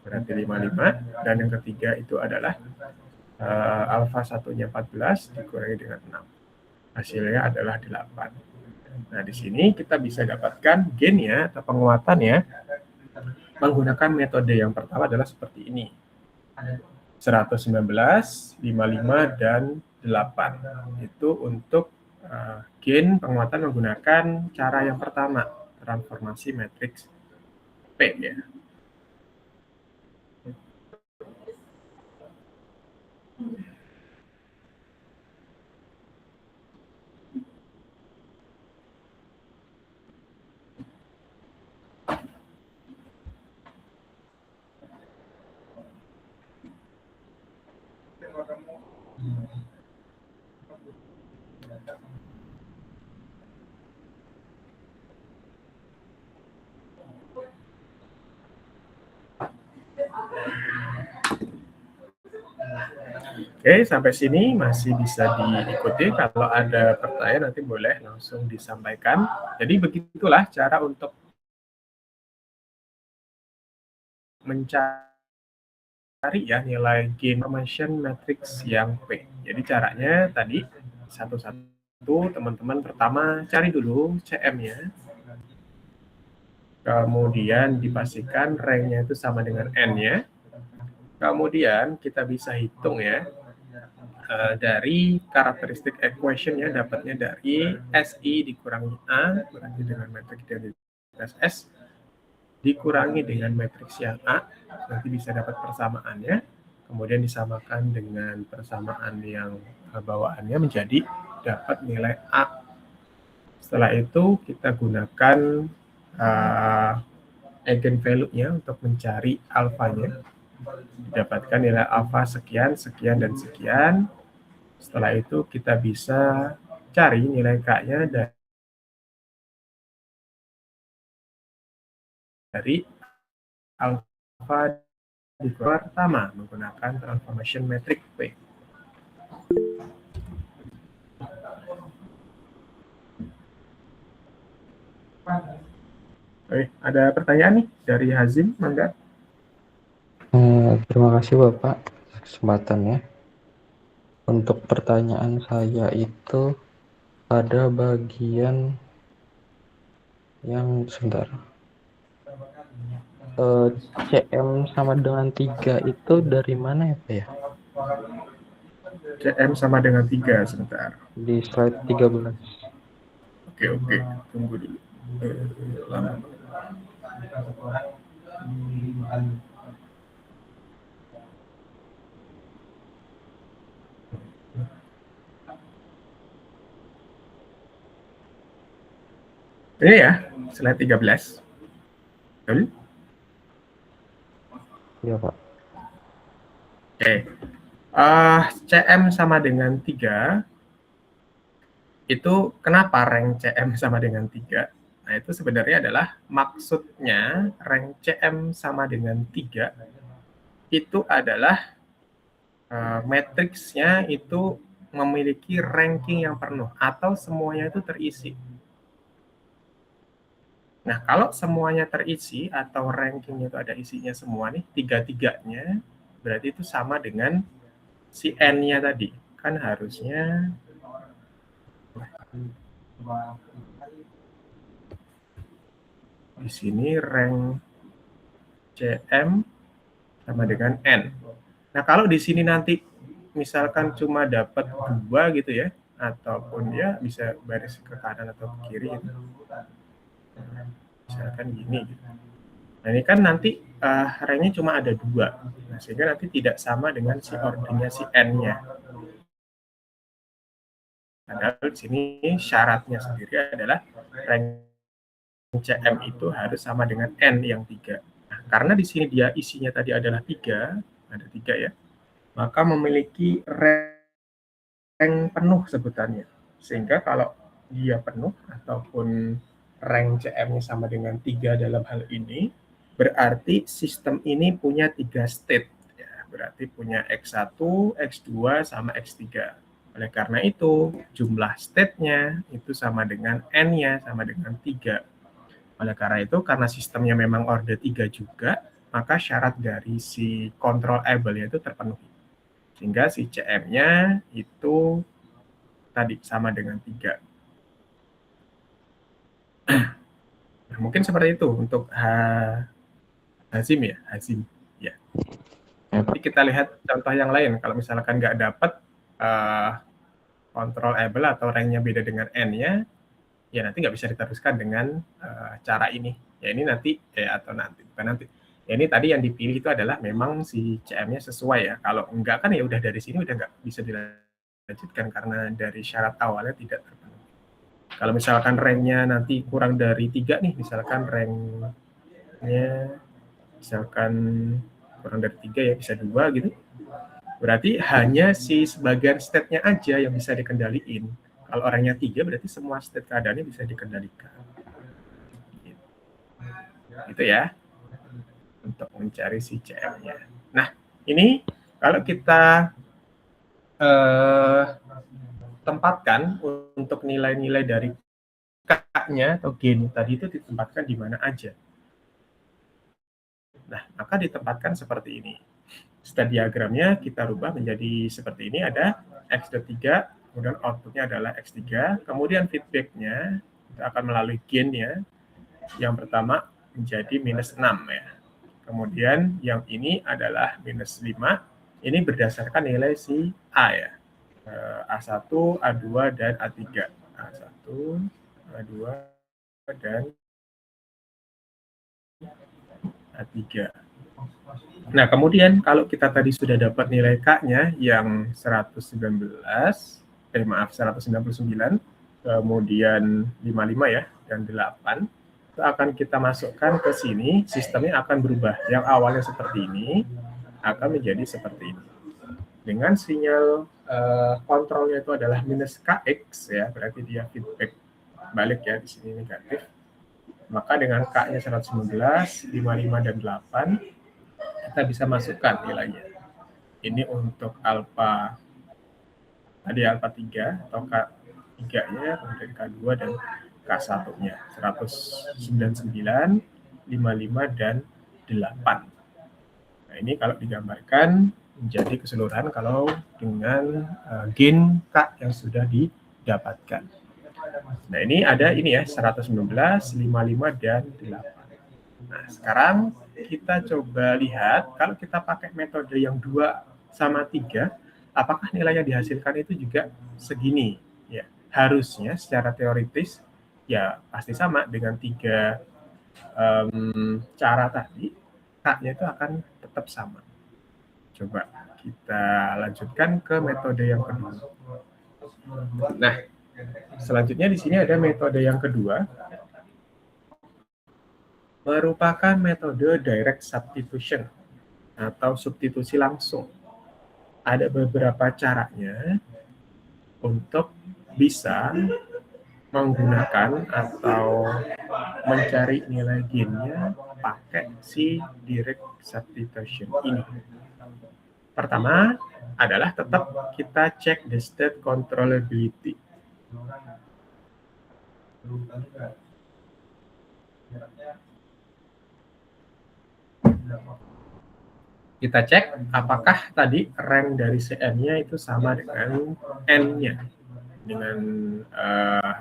berarti 55. Dan yang ketiga itu adalah alfa 1-nya 14 dikurangi dengan 6. Hasilnya adalah 8. Nah, di sini kita bisa dapatkan gain-nya atau penguatannya menggunakan metode yang pertama adalah seperti ini. 119, 55, dan 8. Itu untuk gain penguatan menggunakan cara yang pertama, transformasi matriks P ya. Oke, sampai sini masih bisa diikuti. Kalau ada pertanyaan nanti boleh langsung disampaikan. Jadi begitulah cara untuk mencari ya nilai gain information matrix yang P. Jadi caranya tadi satu-satu teman-teman pertama cari dulu CM-nya. Kemudian dipastikan rank-nya itu sama dengan N-nya. Kemudian kita bisa hitung ya dari karakteristik equation ya, dapatnya dari SI dikurangi A berarti dengan matriks identitas S dikurangi dengan matriks yang A, nanti bisa dapat persamaannya, kemudian disamakan dengan persamaan yang bawaannya menjadi dapat nilai A. Setelah itu kita gunakan eigenvalue-nya untuk mencari alfanya, didapatkan nilai alfa sekian, sekian, dan sekian. Setelah itu kita bisa cari nilai K-nya dari alfa di pertama menggunakan transformation matrix P. Oke, ada pertanyaan nih dari Hazim, Mangga? Terima kasih Bapak kesempatannya. Untuk pertanyaan saya itu pada bagian yang sebentar. CM sama dengan 3 itu dari mana ya Pak ya? CM sama dengan 3, sebentar. Di slide 13. Oke, tunggu dulu. Lama. Ini ya, slide 13. Betul? Iya Pak. Oke. CM sama dengan 3, itu kenapa rank CM sama dengan 3? Nah, itu sebenarnya adalah maksudnya rank CM sama dengan 3 itu adalah matriksnya itu memiliki ranking yang penuh atau semuanya itu terisi. Nah, kalau semuanya terisi atau rankingnya itu ada isinya semua nih, tiga-tiganya, berarti itu sama dengan si N-nya tadi. Kan harusnya di sini rank CM sama dengan N. Nah, kalau di sini nanti misalkan cuma dapat 2 gitu ya, ataupun ya bisa baris ke kanan atau ke kiri gitu. Misalkan gini gitu. Nah, ini kan nanti ranknya cuma ada 2. Nah, sehingga nanti tidak sama dengan si ordernya si N-nya. Padahal di sini syaratnya sendiri adalah rank CM itu harus sama dengan N yang 3. Nah, karena di sini dia isinya tadi adalah 3, ada 3 ya, maka memiliki rank penuh sebutannya. Sehingga kalau dia penuh ataupun rank CM-nya sama dengan 3 dalam hal ini, berarti sistem ini punya 3 state. Ya, berarti punya X1, X2, sama X3. Oleh karena itu, jumlah state-nya itu sama dengan N-nya, sama dengan 3. Oleh karena itu, karena sistemnya memang order 3 juga, maka syarat dari si controllable itu terpenuhi. Sehingga si CM-nya itu tadi sama dengan 3. Nah, mungkin seperti itu untuk Hazim ya, Hazim. Ya. Nanti kita lihat contoh yang lain. Kalau misalkan nggak dapat controllable atau rank-nya beda dengan N-nya, ya nanti nggak bisa diteruskan dengan cara ini. Ya ini nanti, atau nanti, bukan nanti. Ya ini tadi yang dipilih itu adalah memang si CM-nya sesuai ya. Kalau enggak kan ya udah dari sini udah nggak bisa dilanjutkan karena dari syarat awalnya tidak terpenuhi. Kalau misalkan rank-nya nanti kurang dari 3 nih, misalkan rank-nya misalkan kurang dari 3 ya, bisa 2 gitu. Berarti hanya si sebagian state-nya aja yang bisa dikendaliin. Kalau orangnya 3 berarti semua state keadaannya bisa dikendalikan. Gitu ya. Untuk mencari si CM-nya. Nah, ini kalau kita tempatkan untuk nilai-nilai dari K-nya atau G tadi itu ditempatkan di mana aja. Nah, maka ditempatkan seperti ini. State diagramnya kita rubah menjadi seperti ini, ada X.3, kemudian outputnya adalah X3, kemudian feedbacknya itu akan melalui gain-nya, yang pertama menjadi minus 6 ya. Kemudian yang ini adalah minus 5, ini berdasarkan nilai si A ya. A1, A2, dan A3. A1, A2, dan A3. Nah, kemudian kalau kita tadi sudah dapat nilai K-nya yang 199, kemudian 55 ya, dan 8, itu akan kita masukkan ke sini, sistemnya akan berubah. Yang awalnya seperti ini, akan menjadi seperti ini. Dengan sinyal kontrolnya itu adalah minus KX, ya, berarti dia feedback balik ya, di sini negatif. Maka dengan K-nya 119, 55, dan 8, kita bisa masukkan nilainya. Ini untuk alfa, tadi alfa 3 atau K3-nya, kemudian K2 dan K1-nya. 199, 55, dan 8. Nah, ini kalau digambarkan menjadi keseluruhan kalau dengan gain K yang sudah didapatkan. Nah, ini ada ini ya, 119, 55, dan 8. Nah, sekarang kita coba lihat kalau kita pakai metode yang 2 sama 3, apakah nilai yang dihasilkan itu juga segini? Ya, harusnya secara teoritis ya pasti sama dengan 3 cara tadi, K-nya itu akan tetap sama. Coba kita lanjutkan ke metode yang kedua. Nah, selanjutnya di sini ada metode yang kedua, merupakan metode direct substitution atau substitusi langsung. Ada beberapa caranya untuk bisa menggunakan atau mencari nilai gain-nya pakai si direct substitution ini. Pertama adalah tetap kita cek the state controllability. Kita cek apakah tadi rank dari Cn-nya itu sama dengan N-nya. Dengan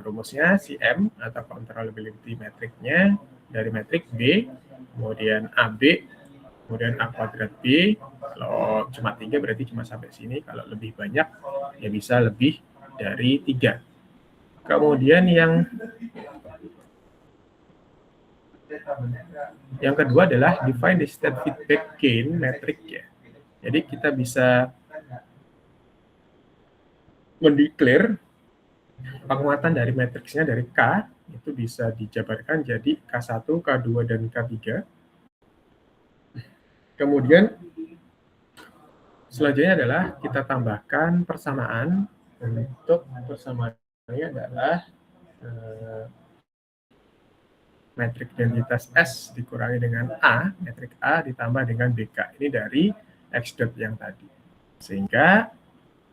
rumusnya Cm atau controllability metricnya dari metrik B, kemudian AB, kemudian A kuadrat B. Kalau cuma 3 berarti cuma sampai sini, kalau lebih banyak ya bisa lebih dari 3. Kemudian yang kedua adalah define the state feedback gain metric ya. Jadi kita bisa mendeklar penguatan dari matriksnya dari K itu bisa dijabarkan jadi K1, K2, dan K3. Kemudian selanjutnya adalah kita tambahkan persamaan. Untuk persamaannya adalah metrik identitas S dikurangi dengan A, metrik A ditambah dengan BK. Ini dari X dot yang tadi. Sehingga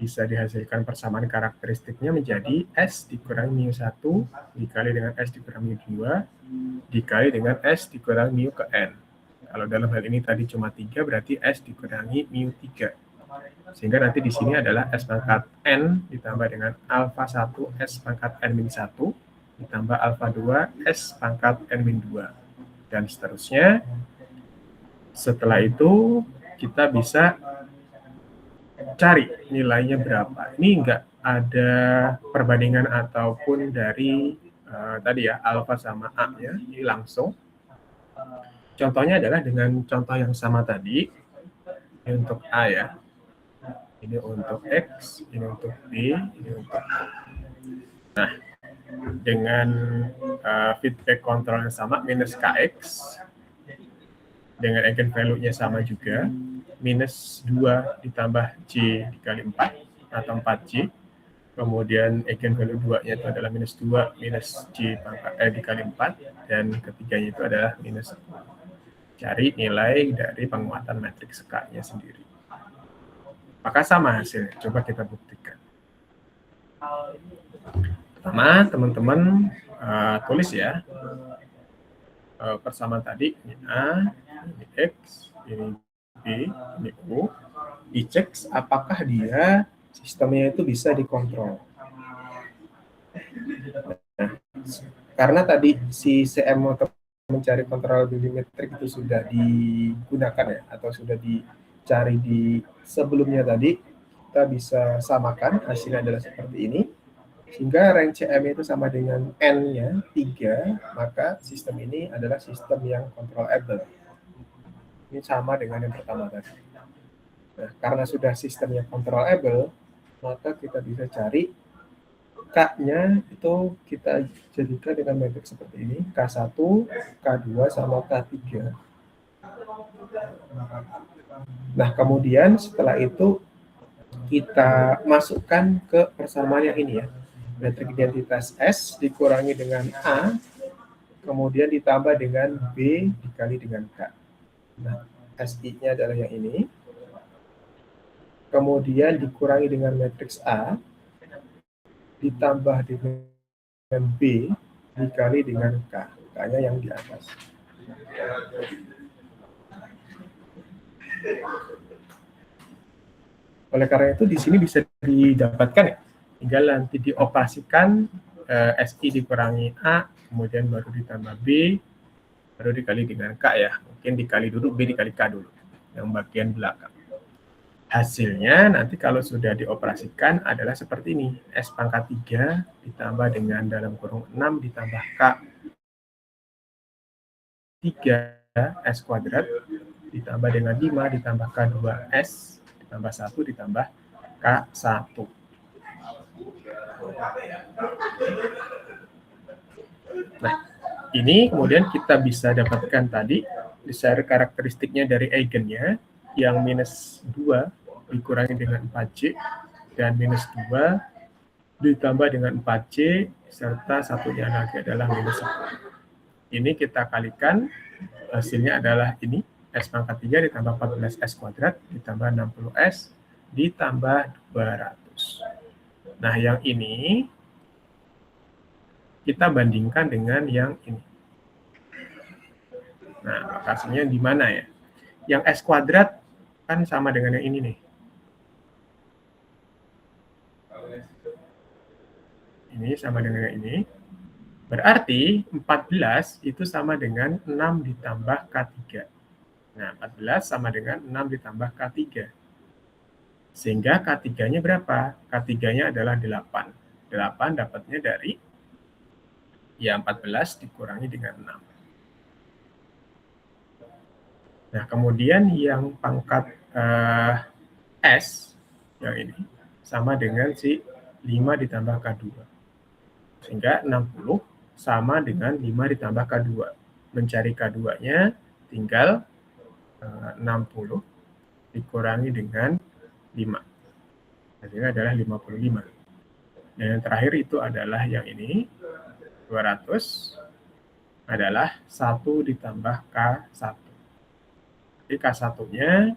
bisa dihasilkan persamaan karakteristiknya menjadi S dikurangi mu 1 dikali dengan S dikurangi mu 2 dikali dengan S dikurangi mu ke N. Kalau dalam hal ini tadi cuma 3, berarti S dikurangi mu 3. Sehingga nanti di sini adalah S pangkat N ditambah dengan alfa 1 S pangkat N-1 ditambah alfa 2 S pangkat N-2. Dan seterusnya. Setelah itu kita bisa cari nilainya berapa. Ini enggak ada perbandingan ataupun dari tadi ya, alfa sama A-nya, ini langsung. Contohnya adalah dengan contoh yang sama tadi, ini untuk A ya, ini untuk X, ini untuk B, ini untuk A. Nah, dengan feedback control yang sama, minus KX, dengan eigenvalue-nya sama juga, minus 2 ditambah J dikali 4, atau 4J, kemudian eigenvalue 2-nya itu adalah minus 2 minus J dikali 4, dan ketiganya itu adalah minus 1. Cari nilai dari penguatan matriks K-nya sendiri. Maka sama hasilnya. Coba kita buktikan. Pertama, teman-teman tulis ya. Persamaan tadi, ini A, ini X, ini B, ini U. Dicek apakah dia sistemnya itu bisa dikontrol. Nah, karena tadi si CM untuk mencari controllability metric itu sudah digunakan ya, atau sudah dicari di sebelumnya tadi, kita bisa samakan, hasilnya adalah seperti ini. Sehingga range CM itu sama dengan N-nya 3, maka sistem ini adalah sistem yang controllable. Ini sama dengan yang pertama tadi. Nah, karena sudah sistemnya controllable, maka kita bisa cari K-nya itu kita jadikan dengan matriks seperti ini, K1, K2, sama K3. Nah, kemudian setelah itu kita masukkan ke persamaan yang ini ya. Metrik identitas S dikurangi dengan A, kemudian ditambah dengan B dikali dengan K. Nah, SI-nya adalah yang ini. Kemudian dikurangi dengan matriks A, ditambah dengan B dikali dengan K. K-nya yang di atas. Oleh karena itu di sini bisa didapatkan ya. Tinggal nanti dioperasikan SI dikurangi A, kemudian baru ditambah B, baru dikali dengan K ya. Mungkin dikali dulu, B dikali K dulu, yang bagian belakang. Hasilnya nanti kalau sudah dioperasikan adalah seperti ini. S pangkat 3 ditambah dengan dalam kurung 6 ditambah K 3 S kuadrat ditambah dengan 5 ditambah K2S ditambah 1 ditambah K1. Nah, ini kemudian kita bisa dapatkan tadi share karakteristiknya dari eigennya yang minus 2 dikurangi dengan 4C dan minus 2 ditambah dengan 4C serta satunya lagi adalah minus 1. Ini kita kalikan, hasilnya adalah ini, S pangkat 3 ditambah 14S kuadrat ditambah 60S ditambah 200. Nah, yang ini kita bandingkan dengan yang ini. Nah, lokasinya di mana ya? Yang S kuadrat kan sama dengan yang ini nih. Ini sama dengan yang ini. Berarti 14 itu sama dengan 6 ditambah K3. Nah, 14 sama dengan 6 ditambah K3. Sehingga K3-nya berapa? K3-nya adalah 8. 8 dapatnya dari ya 14 dikurangi dengan 6. Nah, kemudian yang pangkat S, yang ini, sama dengan si 5 ditambah K2. Sehingga 60 sama dengan 5 ditambah K2. Mencari K2-nya tinggal 60 dikurangi dengan 5. Hasilnya adalah 55. Dan yang terakhir itu adalah yang ini, 200 adalah 1 ditambah K1. Jadi K1-nya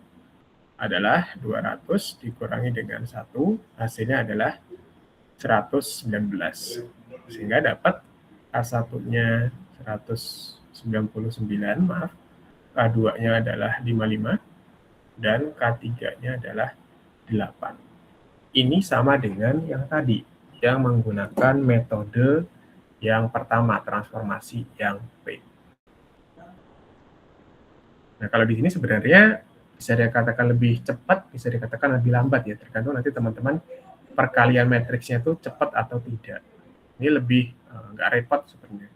adalah 200 dikurangi dengan 1, hasilnya adalah 119. Sehingga dapat K1-nya 199, maaf, K2-nya adalah 55, dan K3-nya adalah 8. Ini sama dengan yang tadi, yang menggunakan metode yang pertama, transformasi yang P. Nah, kalau di sini sebenarnya bisa dikatakan lebih cepat, bisa dikatakan lebih lambat ya, tergantung nanti teman-teman perkalian matriksnya itu cepat atau tidak. Ini lebih nggak repot sebenarnya,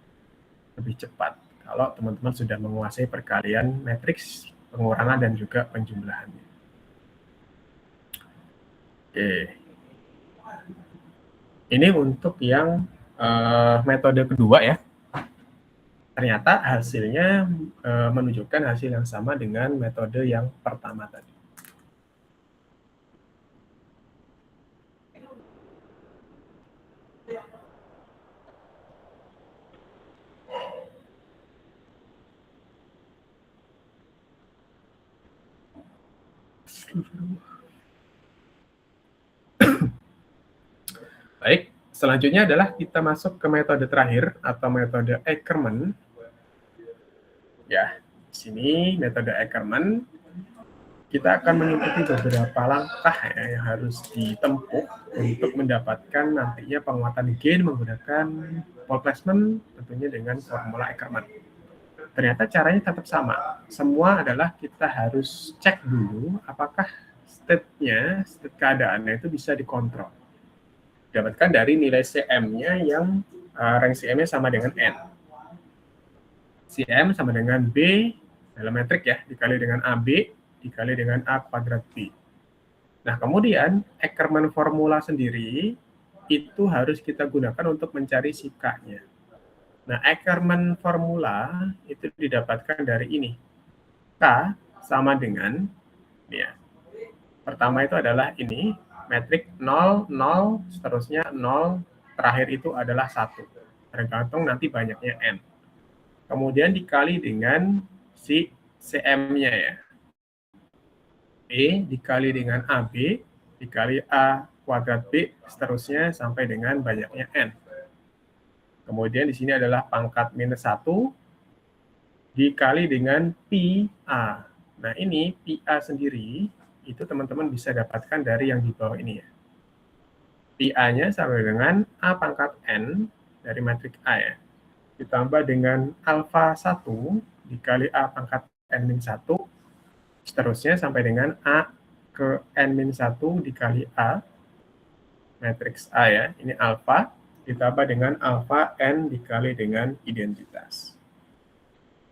lebih cepat kalau teman-teman sudah menguasai perkalian matriks, pengurangan dan juga penjumlahannya. Oke, ini untuk yang metode kedua ya. Ternyata hasilnya menunjukkan hasil yang sama dengan metode yang pertama tadi. Baik, selanjutnya adalah kita masuk ke metode terakhir atau metode Ackermann. Ya, di sini metode Ackermann kita akan mengikuti beberapa langkah ya, yang harus ditempuh untuk mendapatkan nantinya penguatan gain menggunakan pole placement tentunya dengan formula Ackermann. Ternyata caranya tetap sama. Semua adalah kita harus cek dulu apakah state keadaannya itu bisa dikontrol. Dapatkan dari nilai CM-nya yang rank CM-nya sama dengan N. CM sama dengan B dalam metrik ya, dikali dengan AB, dikali dengan A kuadrat B. Nah, kemudian Ackermann formula sendiri itu harus kita gunakan untuk mencari si K-nya. Nah, Ackermann formula itu didapatkan dari ini. K sama dengan, ya, pertama itu adalah ini, metrik 0, 0, seterusnya 0, terakhir itu adalah 1. Tergantung nanti banyaknya N. Kemudian dikali dengan si CM-nya ya. B dikali dengan AB, dikali A kuadrat B, seterusnya sampai dengan banyaknya N. Kemudian di sini adalah pangkat minus 1, dikali dengan pi A. Nah ini pi A sendiri, itu teman-teman bisa dapatkan dari yang di bawah ini ya. Pi A-nya sama dengan A pangkat N dari metrik A ya. Ditambah dengan alfa 1 dikali A pangkat N-1, seterusnya sampai dengan A ke N-1 dikali A, matriks A ya, ini alfa, ditambah dengan alfa N dikali dengan identitas.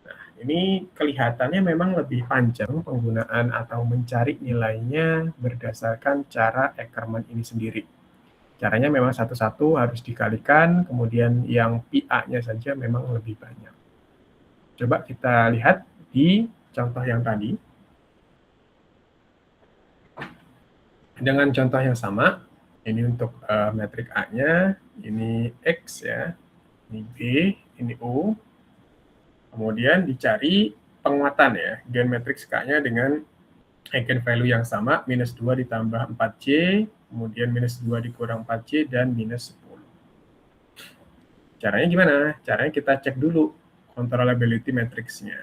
Nah, ini kelihatannya memang lebih panjang penggunaan atau mencari nilainya berdasarkan cara Ackermann ini sendiri. Caranya memang satu-satu harus dikalikan, kemudian yang PA-nya saja memang lebih banyak. Coba kita lihat di contoh yang tadi. Dengan contoh yang sama, ini untuk metrik A-nya, ini X ya, ini B, ini U. Kemudian dicari penguatan ya, gain matriks K-nya dengan eigenvalue yang sama, minus 2 ditambah 4C, kemudian minus 2 dikurang 4C, dan minus 10. Caranya gimana? Caranya kita cek dulu controllability matriksnya.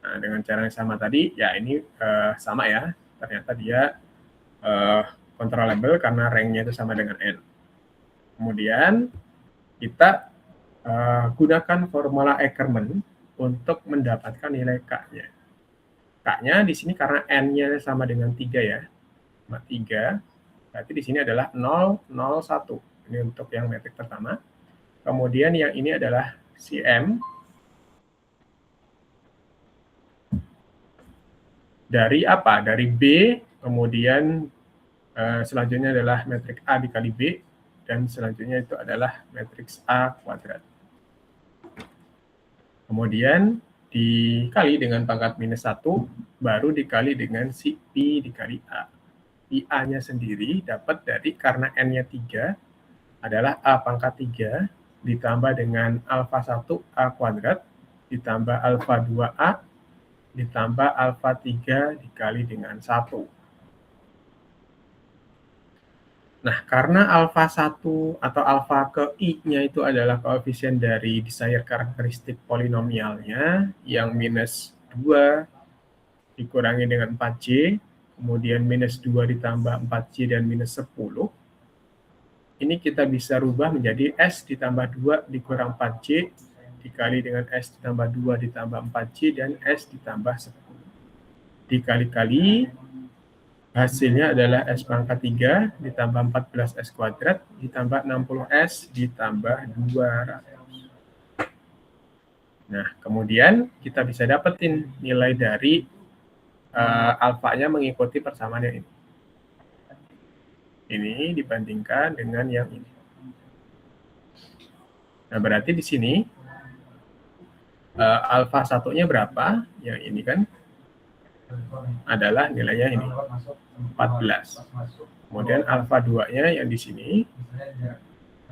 Nah, dengan cara yang sama tadi, ya ini sama ya, ternyata dia controllable karena rank-nya itu sama dengan N. Kemudian kita gunakan formula Ackermann untuk mendapatkan nilai K-nya. K-nya di sini karena N-nya sama dengan 3 ya, 3, berarti di sini adalah 0, 0, 1. Ini untuk yang metrik pertama. Kemudian yang ini adalah CM dari apa? Dari B, kemudian selanjutnya adalah metrik A dikali B, dan selanjutnya itu adalah matriks A kuadrat. Kemudian dikali dengan pangkat minus 1, baru dikali dengan si Pi dikali A. Pi A-nya sendiri dapat dari, karena N-nya 3, adalah A pangkat 3, ditambah dengan alfa 1 A kuadrat, ditambah alfa 2A, ditambah alfa 3 dikali dengan 1. Nah, karena alfa 1 atau alfa ke I-nya itu adalah koefisien dari desired karakteristik polinomialnya yang minus 2 dikurangi dengan 4C, kemudian minus 2 ditambah 4C dan minus 10. Ini kita bisa rubah menjadi S ditambah 2 dikurang 4C dikali dengan S ditambah 2 ditambah 4C dan S ditambah 10. Dikali-kali, hasilnya adalah S pangkat 3 ditambah 14S kuadrat ditambah 60S ditambah 200. Nah, kemudian kita bisa dapetin nilai dari alfanya mengikuti persamaan yang ini. Ini dibandingkan dengan yang ini. Nah, berarti di sini alfa satunya berapa? Yang ini kan adalah nilainya ini 14. Kemudian alfa 2-nya yang di sini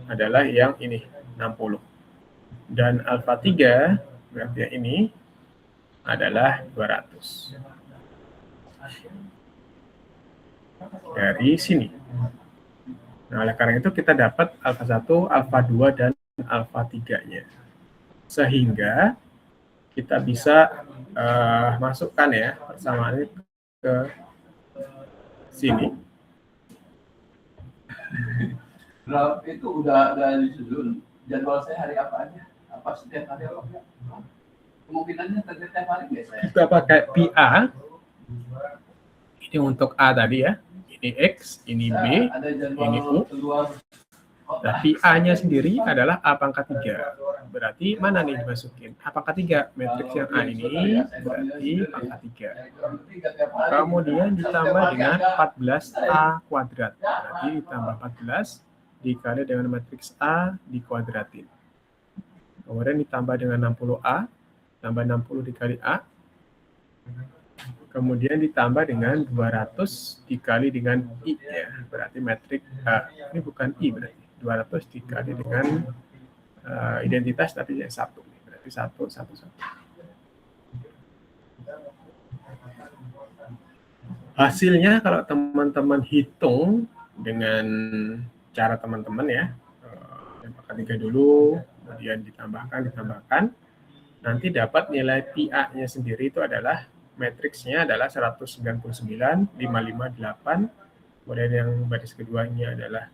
adalah yang ini 60. Dan alfa 3 berarti yang ini adalah 200. Dari sini. Nah, oleh karena itu kita dapat alfa 1, alfa 2, dan alfa 3-nya. Sehingga kita bisa masukkan ya persamaan ini ke sini. Itu udah disusun. Jadwal saya hari apa aja? Apa setiap hari apa? Kemungkinannya setiap hari nggak saya? Kita pakai PA. Ini untuk A tadi ya. Ini X, ini B, ini U. Nah, PA-nya sendiri adalah A pangkat 3. Berarti mana nih dimasukin? A pangkat 3. Matriks yang A ini berarti pangkat 3. Kemudian ditambah dengan 14A kuadrat. Berarti ditambah 14 dikali dengan matriks A dikuadratin. Kemudian ditambah dengan 60A. Tambah 60 dikali A. Kemudian ditambah dengan 200 dikali dengan I ya. Berarti matriks ini bukan I berarti. 200 dikali dengan identitas tapi yang 1. Berarti 1, 1, 1. Hasilnya kalau teman-teman hitung dengan cara teman-teman ya. Yang pangkat 3 dulu, kemudian ditambahkan. Nanti dapat nilai PA-nya sendiri itu adalah matriksnya adalah 199, 558. Kemudian yang baris keduanya adalah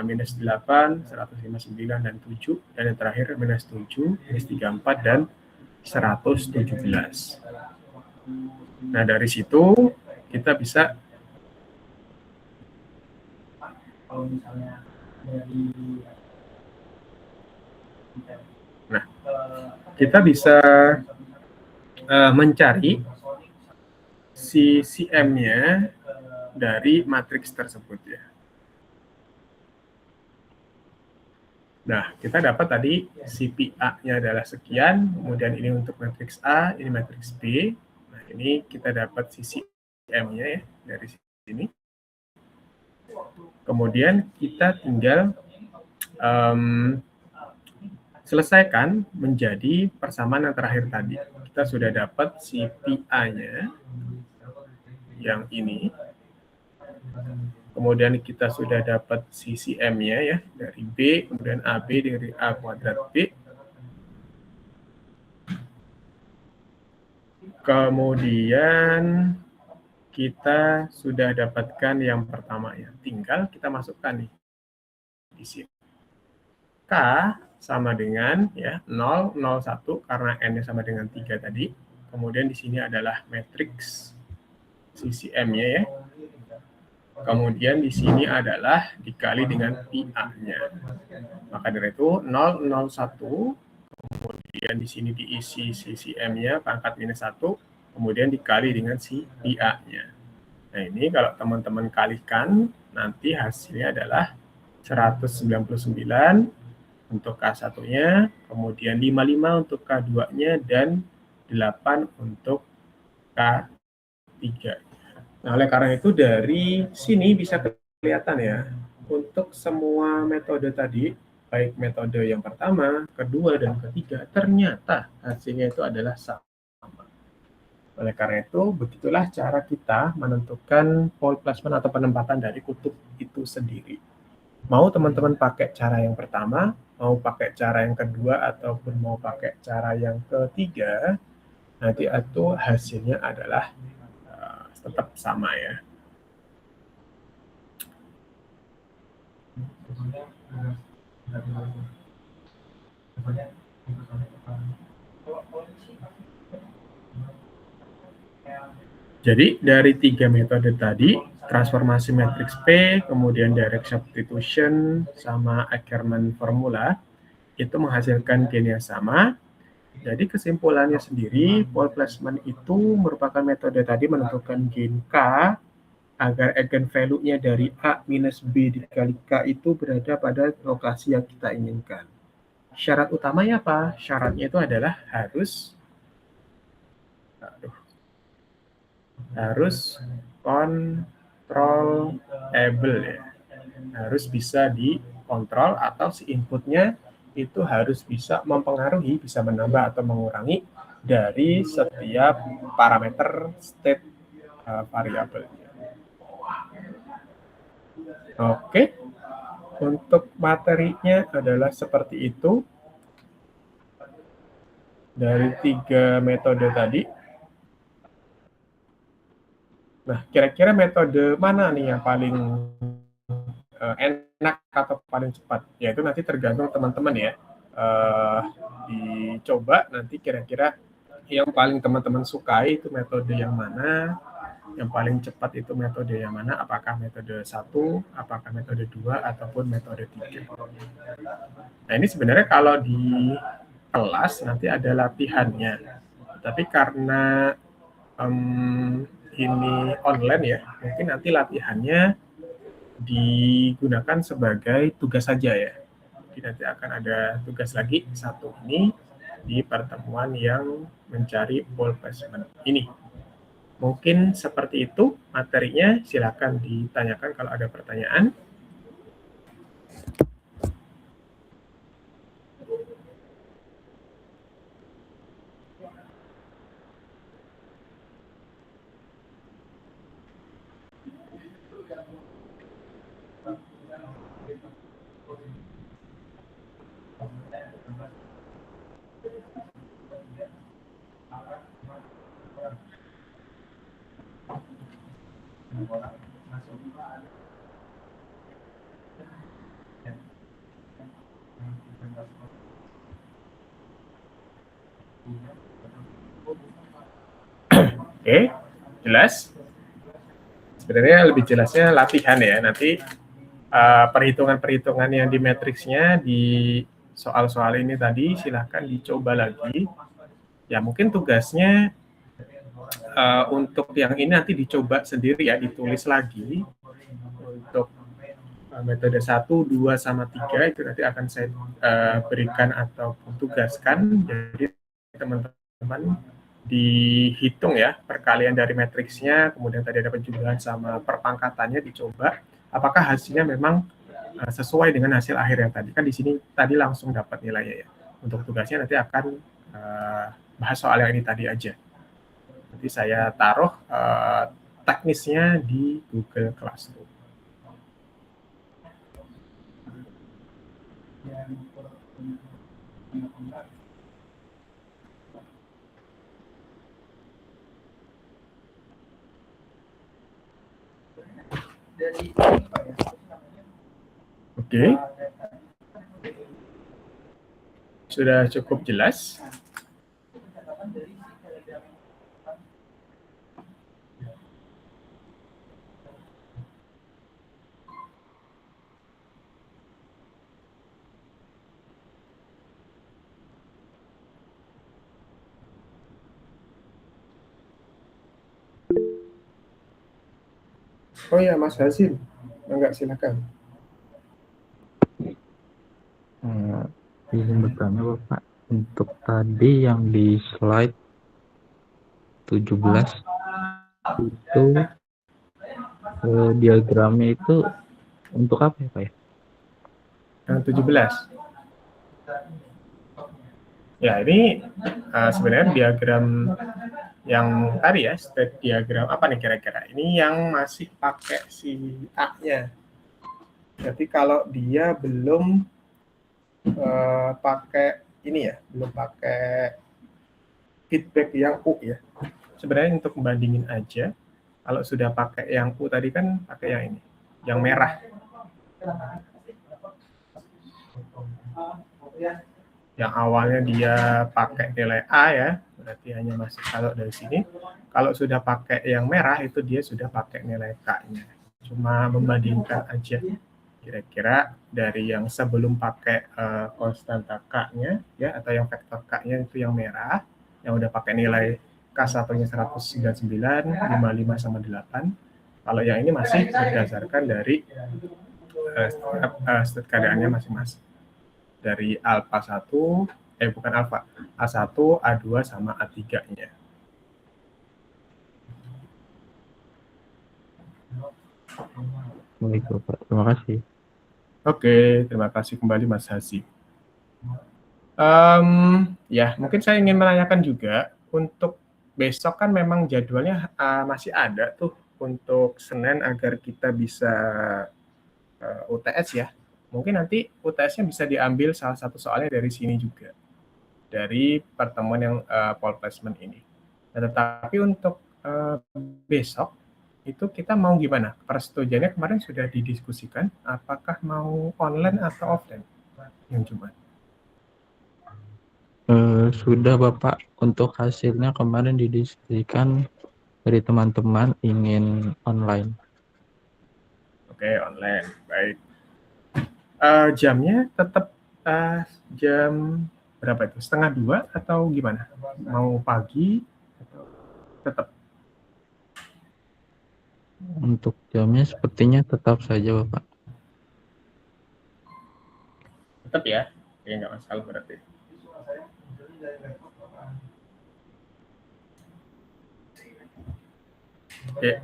minus 8, 159, dan 7. Dan yang terakhir minus 7, minus 34, dan 117. Nah, dari situ kita bisa mencari si CM-nya dari matriks tersebut ya. Nah, kita dapat tadi si PA-nya adalah sekian, kemudian ini untuk matriks A, ini matriks B. Nah, ini kita dapat si CM-nya ya dari sini. Kemudian kita tinggal selesaikan menjadi persamaan yang terakhir tadi. Kita sudah dapat si PA-nya yang ini. Kemudian kita sudah dapat si CM-nya ya dari B, kemudian AB dari A kuadrat B. Kemudian kita sudah dapatkan yang pertama ya. Tinggal kita masukkan nih di sini. K sama dengan ya 0, 0, 1 karena N-nya sama dengan 3 tadi. Kemudian di sini adalah matriks CCM-nya ya. Kemudian di sini adalah dikali dengan PA-nya. Maka dari itu 0, 0, 1. Kemudian di sini diisi CCM-nya pangkat minus 1. Kemudian dikali dengan si PA-nya. Nah, ini kalau teman-teman kalikan nanti hasilnya adalah 199 untuk K1-nya, kemudian 55 untuk K2-nya, dan 8 untuk K3. Nah, oleh karena itu dari sini bisa kelihatan ya, untuk semua metode tadi, baik metode yang pertama, kedua, dan ketiga, ternyata hasilnya itu adalah sama. Oleh karena itu, begitulah cara kita menentukan pole placement atau penempatan dari kutub itu sendiri. Mau teman-teman pakai cara yang pertama, mau pakai cara yang kedua, ataupun mau pakai cara yang ketiga, nanti itu hasilnya adalah tetap sama ya. Jadi dari 3 metode tadi, transformasi matriks P, kemudian direct substitution, sama Ackermann formula, itu menghasilkan gain yang sama. Jadi kesimpulannya sendiri, pole placement itu merupakan metode tadi menentukan gain K agar eigenvalue-nya dari A minus B dikali K itu berada pada lokasi yang kita inginkan. Syarat utamanya apa? Syaratnya itu adalah harus controllable ya. Harus bisa dikontrol atau si inputnya itu harus bisa mempengaruhi, bisa menambah atau mengurangi dari setiap parameter state variabelnya. Oke, Untuk materinya adalah seperti itu. Dari 3 metode tadi. Nah, kira-kira metode mana nih yang paling enak atau paling cepat? Ya, itu nanti tergantung teman-teman ya. Dicoba nanti kira-kira yang paling teman-teman sukai itu metode yang mana, yang paling cepat itu metode yang mana, apakah metode 1, apakah metode 2, ataupun metode 3. Nah, ini sebenarnya kalau di kelas nanti ada latihannya. Tapi karena ini online ya, mungkin nanti latihannya digunakan sebagai tugas saja ya. Jadi nanti akan ada tugas lagi satu ini di pertemuan yang mencari ball placement ini. Mungkin seperti itu materinya, silakan ditanyakan kalau ada pertanyaan. Oke, jelas? Sebenarnya lebih jelasnya latihan ya. Nanti perhitungan-perhitungan yang di matriksnya di soal-soal ini tadi silahkan dicoba lagi. Ya mungkin tugasnya untuk yang ini nanti dicoba sendiri ya, ditulis lagi. Untuk metode 1, 2, sama 3 itu nanti akan saya berikan ataupun tugaskan. Jadi teman-teman dihitung ya perkalian dari matriksnya, kemudian tadi ada penjumlahan sama perpangkatannya dicoba. Apakah hasilnya memang sesuai dengan hasil akhir yang tadi. Kan di sini tadi langsung dapat nilainya ya. Untuk tugasnya nanti akan bahas soal yang ini tadi aja. Nanti saya taruh teknisnya di Google Classroom. Oke. Sudah cukup jelas? Oh ya, Mas Hasim. Enggak, silakan. Izin bertanya Bapak, untuk tadi yang di slide 17 itu diagramnya itu untuk apa ya Pak ya? Yang 17. Ya, ini sebenarnya diagram yang tadi ya, state diagram apa nih kira-kira? Ini yang masih pakai si A-nya. Jadi kalau dia belum pakai ini ya, belum pakai feedback yang U ya. Sebenarnya untuk membandingin aja, kalau sudah pakai yang U tadi kan pakai yang ini, yang merah. Yang awalnya dia pakai nilai A ya, berarti hanya masih kalau dari sini. Kalau sudah pakai yang merah itu dia sudah pakai nilai K-nya. Cuma membandingkan aja. Kira-kira dari yang sebelum pakai konstanta K-nya ya, atau yang vektor K-nya itu yang merah, yang udah pakai nilai K1-nya 199, 55 sama 8. Kalau yang ini masih berdasarkan dari state keadaannya masing-masing. Dari alpha 1, bukan alpha, A1, A2, sama A3-nya. Baik Bapak, terima kasih. Oke, terima kasih kembali Mas Hasim. Ya, mungkin saya ingin menanyakan juga, untuk besok kan memang jadwalnya masih ada tuh untuk Senin agar kita bisa UTS ya. Mungkin nanti UTS-nya bisa diambil salah satu soalnya dari sini juga, dari pertemuan yang poll placement ini. Nah, tetapi untuk besok itu kita mau gimana? Persetujuannya kemarin sudah didiskusikan, apakah mau online atau offline yang Jumat? Sudah Bapak, untuk hasilnya kemarin didiskusikan dari teman-teman ingin online. Oke, online. Baik. Jamnya tetap jam berapa itu? 1:30 atau gimana? Mau pagi atau tetap? Untuk jamnya sepertinya tetap saja Bapak. Tetap ya? Oke, nggak masalah berarti. Oke,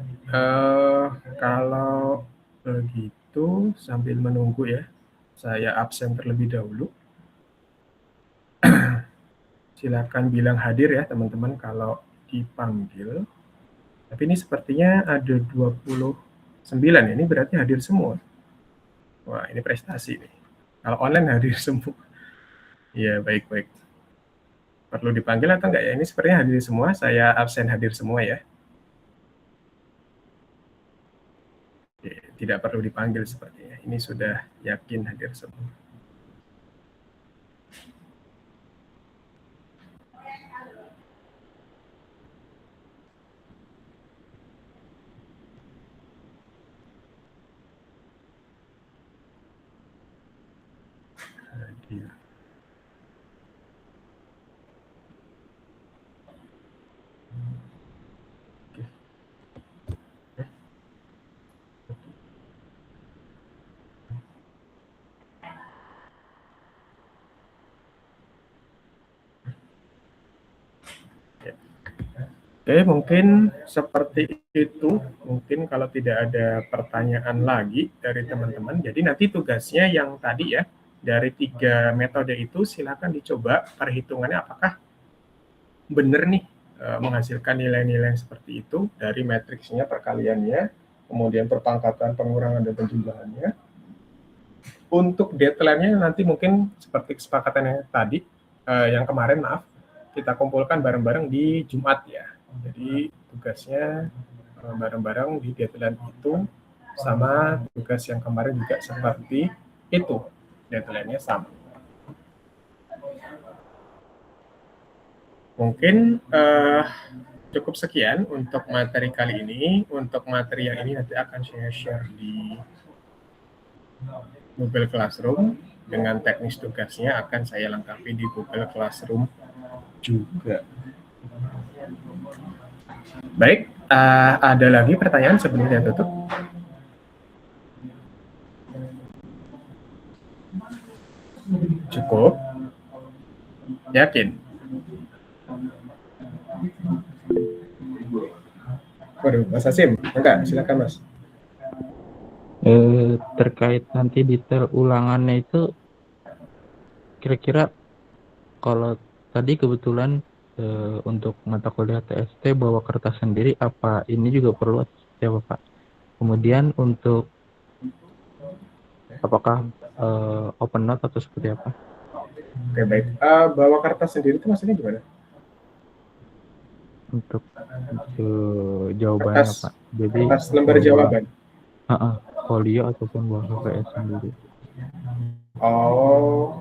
kalau begitu sambil menunggu ya, saya absen terlebih dahulu. Silakan bilang hadir ya teman-teman kalau dipanggil. Tapi ini sepertinya ada 29, ini berarti hadir semua. Wah, ini prestasi nih. Kalau online hadir semua. Iya, baik-baik. Perlu dipanggil atau enggak ya? Ini sepertinya hadir semua, saya absen hadir semua ya. Oke, tidak perlu dipanggil sepertinya. Ini sudah yakin hadir semua. Hadir. Oke. Oke, mungkin seperti itu. Mungkin kalau tidak ada pertanyaan lagi dari teman-teman, jadi nanti tugasnya yang tadi ya, dari 3 metode itu silakan dicoba perhitungannya apakah benar nih menghasilkan nilai-nilai seperti itu dari matriksnya, perkaliannya, kemudian perpangkatan, pengurangan, dan penjumlahannya. Untuk deadline-nya nanti mungkin seperti kesepakatan yang tadi, yang kemarin maaf, kita kumpulkan bareng-bareng di Jumat ya. Jadi tugasnya bareng-bareng di deadline itu, sama tugas yang kemarin juga seperti itu, deadline-nya sama. Mungkin cukup sekian untuk materi kali ini. Untuk materi yang ini nanti akan saya share di Google Classroom, dengan teknis tugasnya akan saya lengkapi di Google Classroom juga. Baik, ada lagi pertanyaan sebelum saya tutup? Cukup? Yakin? Waduh, Mas Hasim, enggak, silakan Mas. Terkait nanti detail ulangannya itu, kira-kira kalau tadi kebetulan untuk mata kuliah TST bawa kertas sendiri, apa ini juga perlu ya Bapak? Kemudian untuk apakah open note atau seperti apa? Oke, baik. Bawa kertas sendiri itu maksudnya gimana? Untuk jawabannya Kertas, Pak. Jadi kertas lembar jawaban. folio ataupun bawa HVS sendiri. Oh,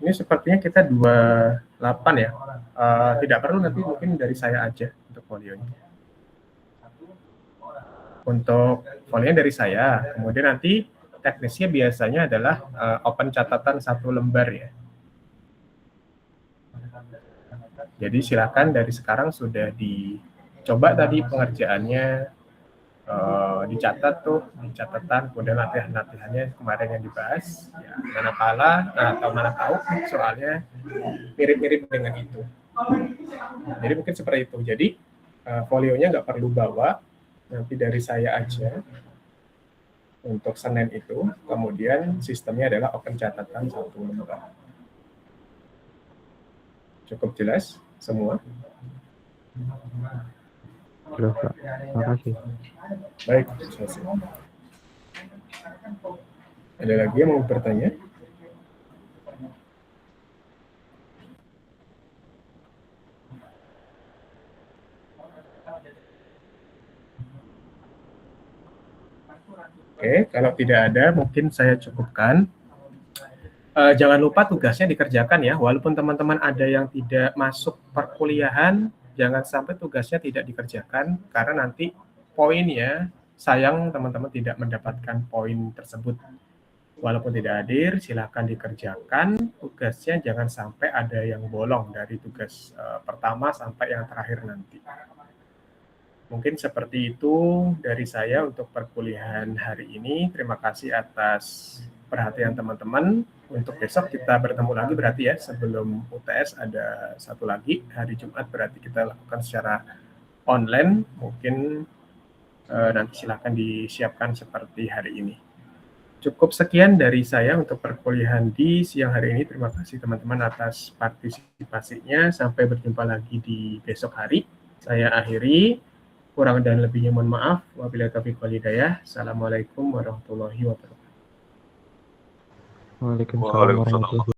ini sepertinya kita 28 ya. Tidak perlu, nanti mungkin dari saya aja untuk folionya. Untuk folionya dari saya, kemudian nanti teknisnya biasanya adalah open catatan 1 lembar ya. Jadi silakan dari sekarang sudah dicoba tadi pengerjaannya, dicatat tuh di catatan, kemudian latihan-latihannya kemarin yang dibahas ya, mana tahu soalnya mirip-mirip dengan itu. Jadi mungkin seperti itu. Jadi folionya nggak perlu bawa, nanti dari saya aja untuk Senin itu. Kemudian sistemnya adalah open catatan 1 lembar. Cukup jelas semua? Jelas Pak. Terima kasih. Baik, selesai. Ada lagi yang mau bertanya? Oke, kalau tidak ada, mungkin saya cukupkan. Jangan lupa tugasnya dikerjakan ya, walaupun teman-teman ada yang tidak masuk perkuliahan, jangan sampai tugasnya tidak dikerjakan, karena nanti poinnya, sayang teman-teman tidak mendapatkan poin tersebut. Walaupun tidak hadir, silahkan dikerjakan tugasnya, jangan sampai ada yang bolong dari tugas pertama sampai yang terakhir nanti. Mungkin seperti itu dari saya untuk perkuliahan hari ini. Terima kasih atas perhatian teman-teman. Untuk besok kita bertemu lagi berarti ya, sebelum UTS ada satu lagi, hari Jumat berarti kita lakukan secara online. Mungkin nanti silahkan disiapkan seperti hari ini. Cukup sekian dari saya untuk perkuliahan di siang hari ini. Terima kasih teman-teman atas partisipasinya. Sampai berjumpa lagi di besok hari. Saya akhiri. Kurang dan lebihnya mohon maaf. Wabillahi taufiq wal hidayah. Assalamualaikum warahmatullahi wabarakatuh. Waalaikumsalam warahmatullahi wabarakatuh.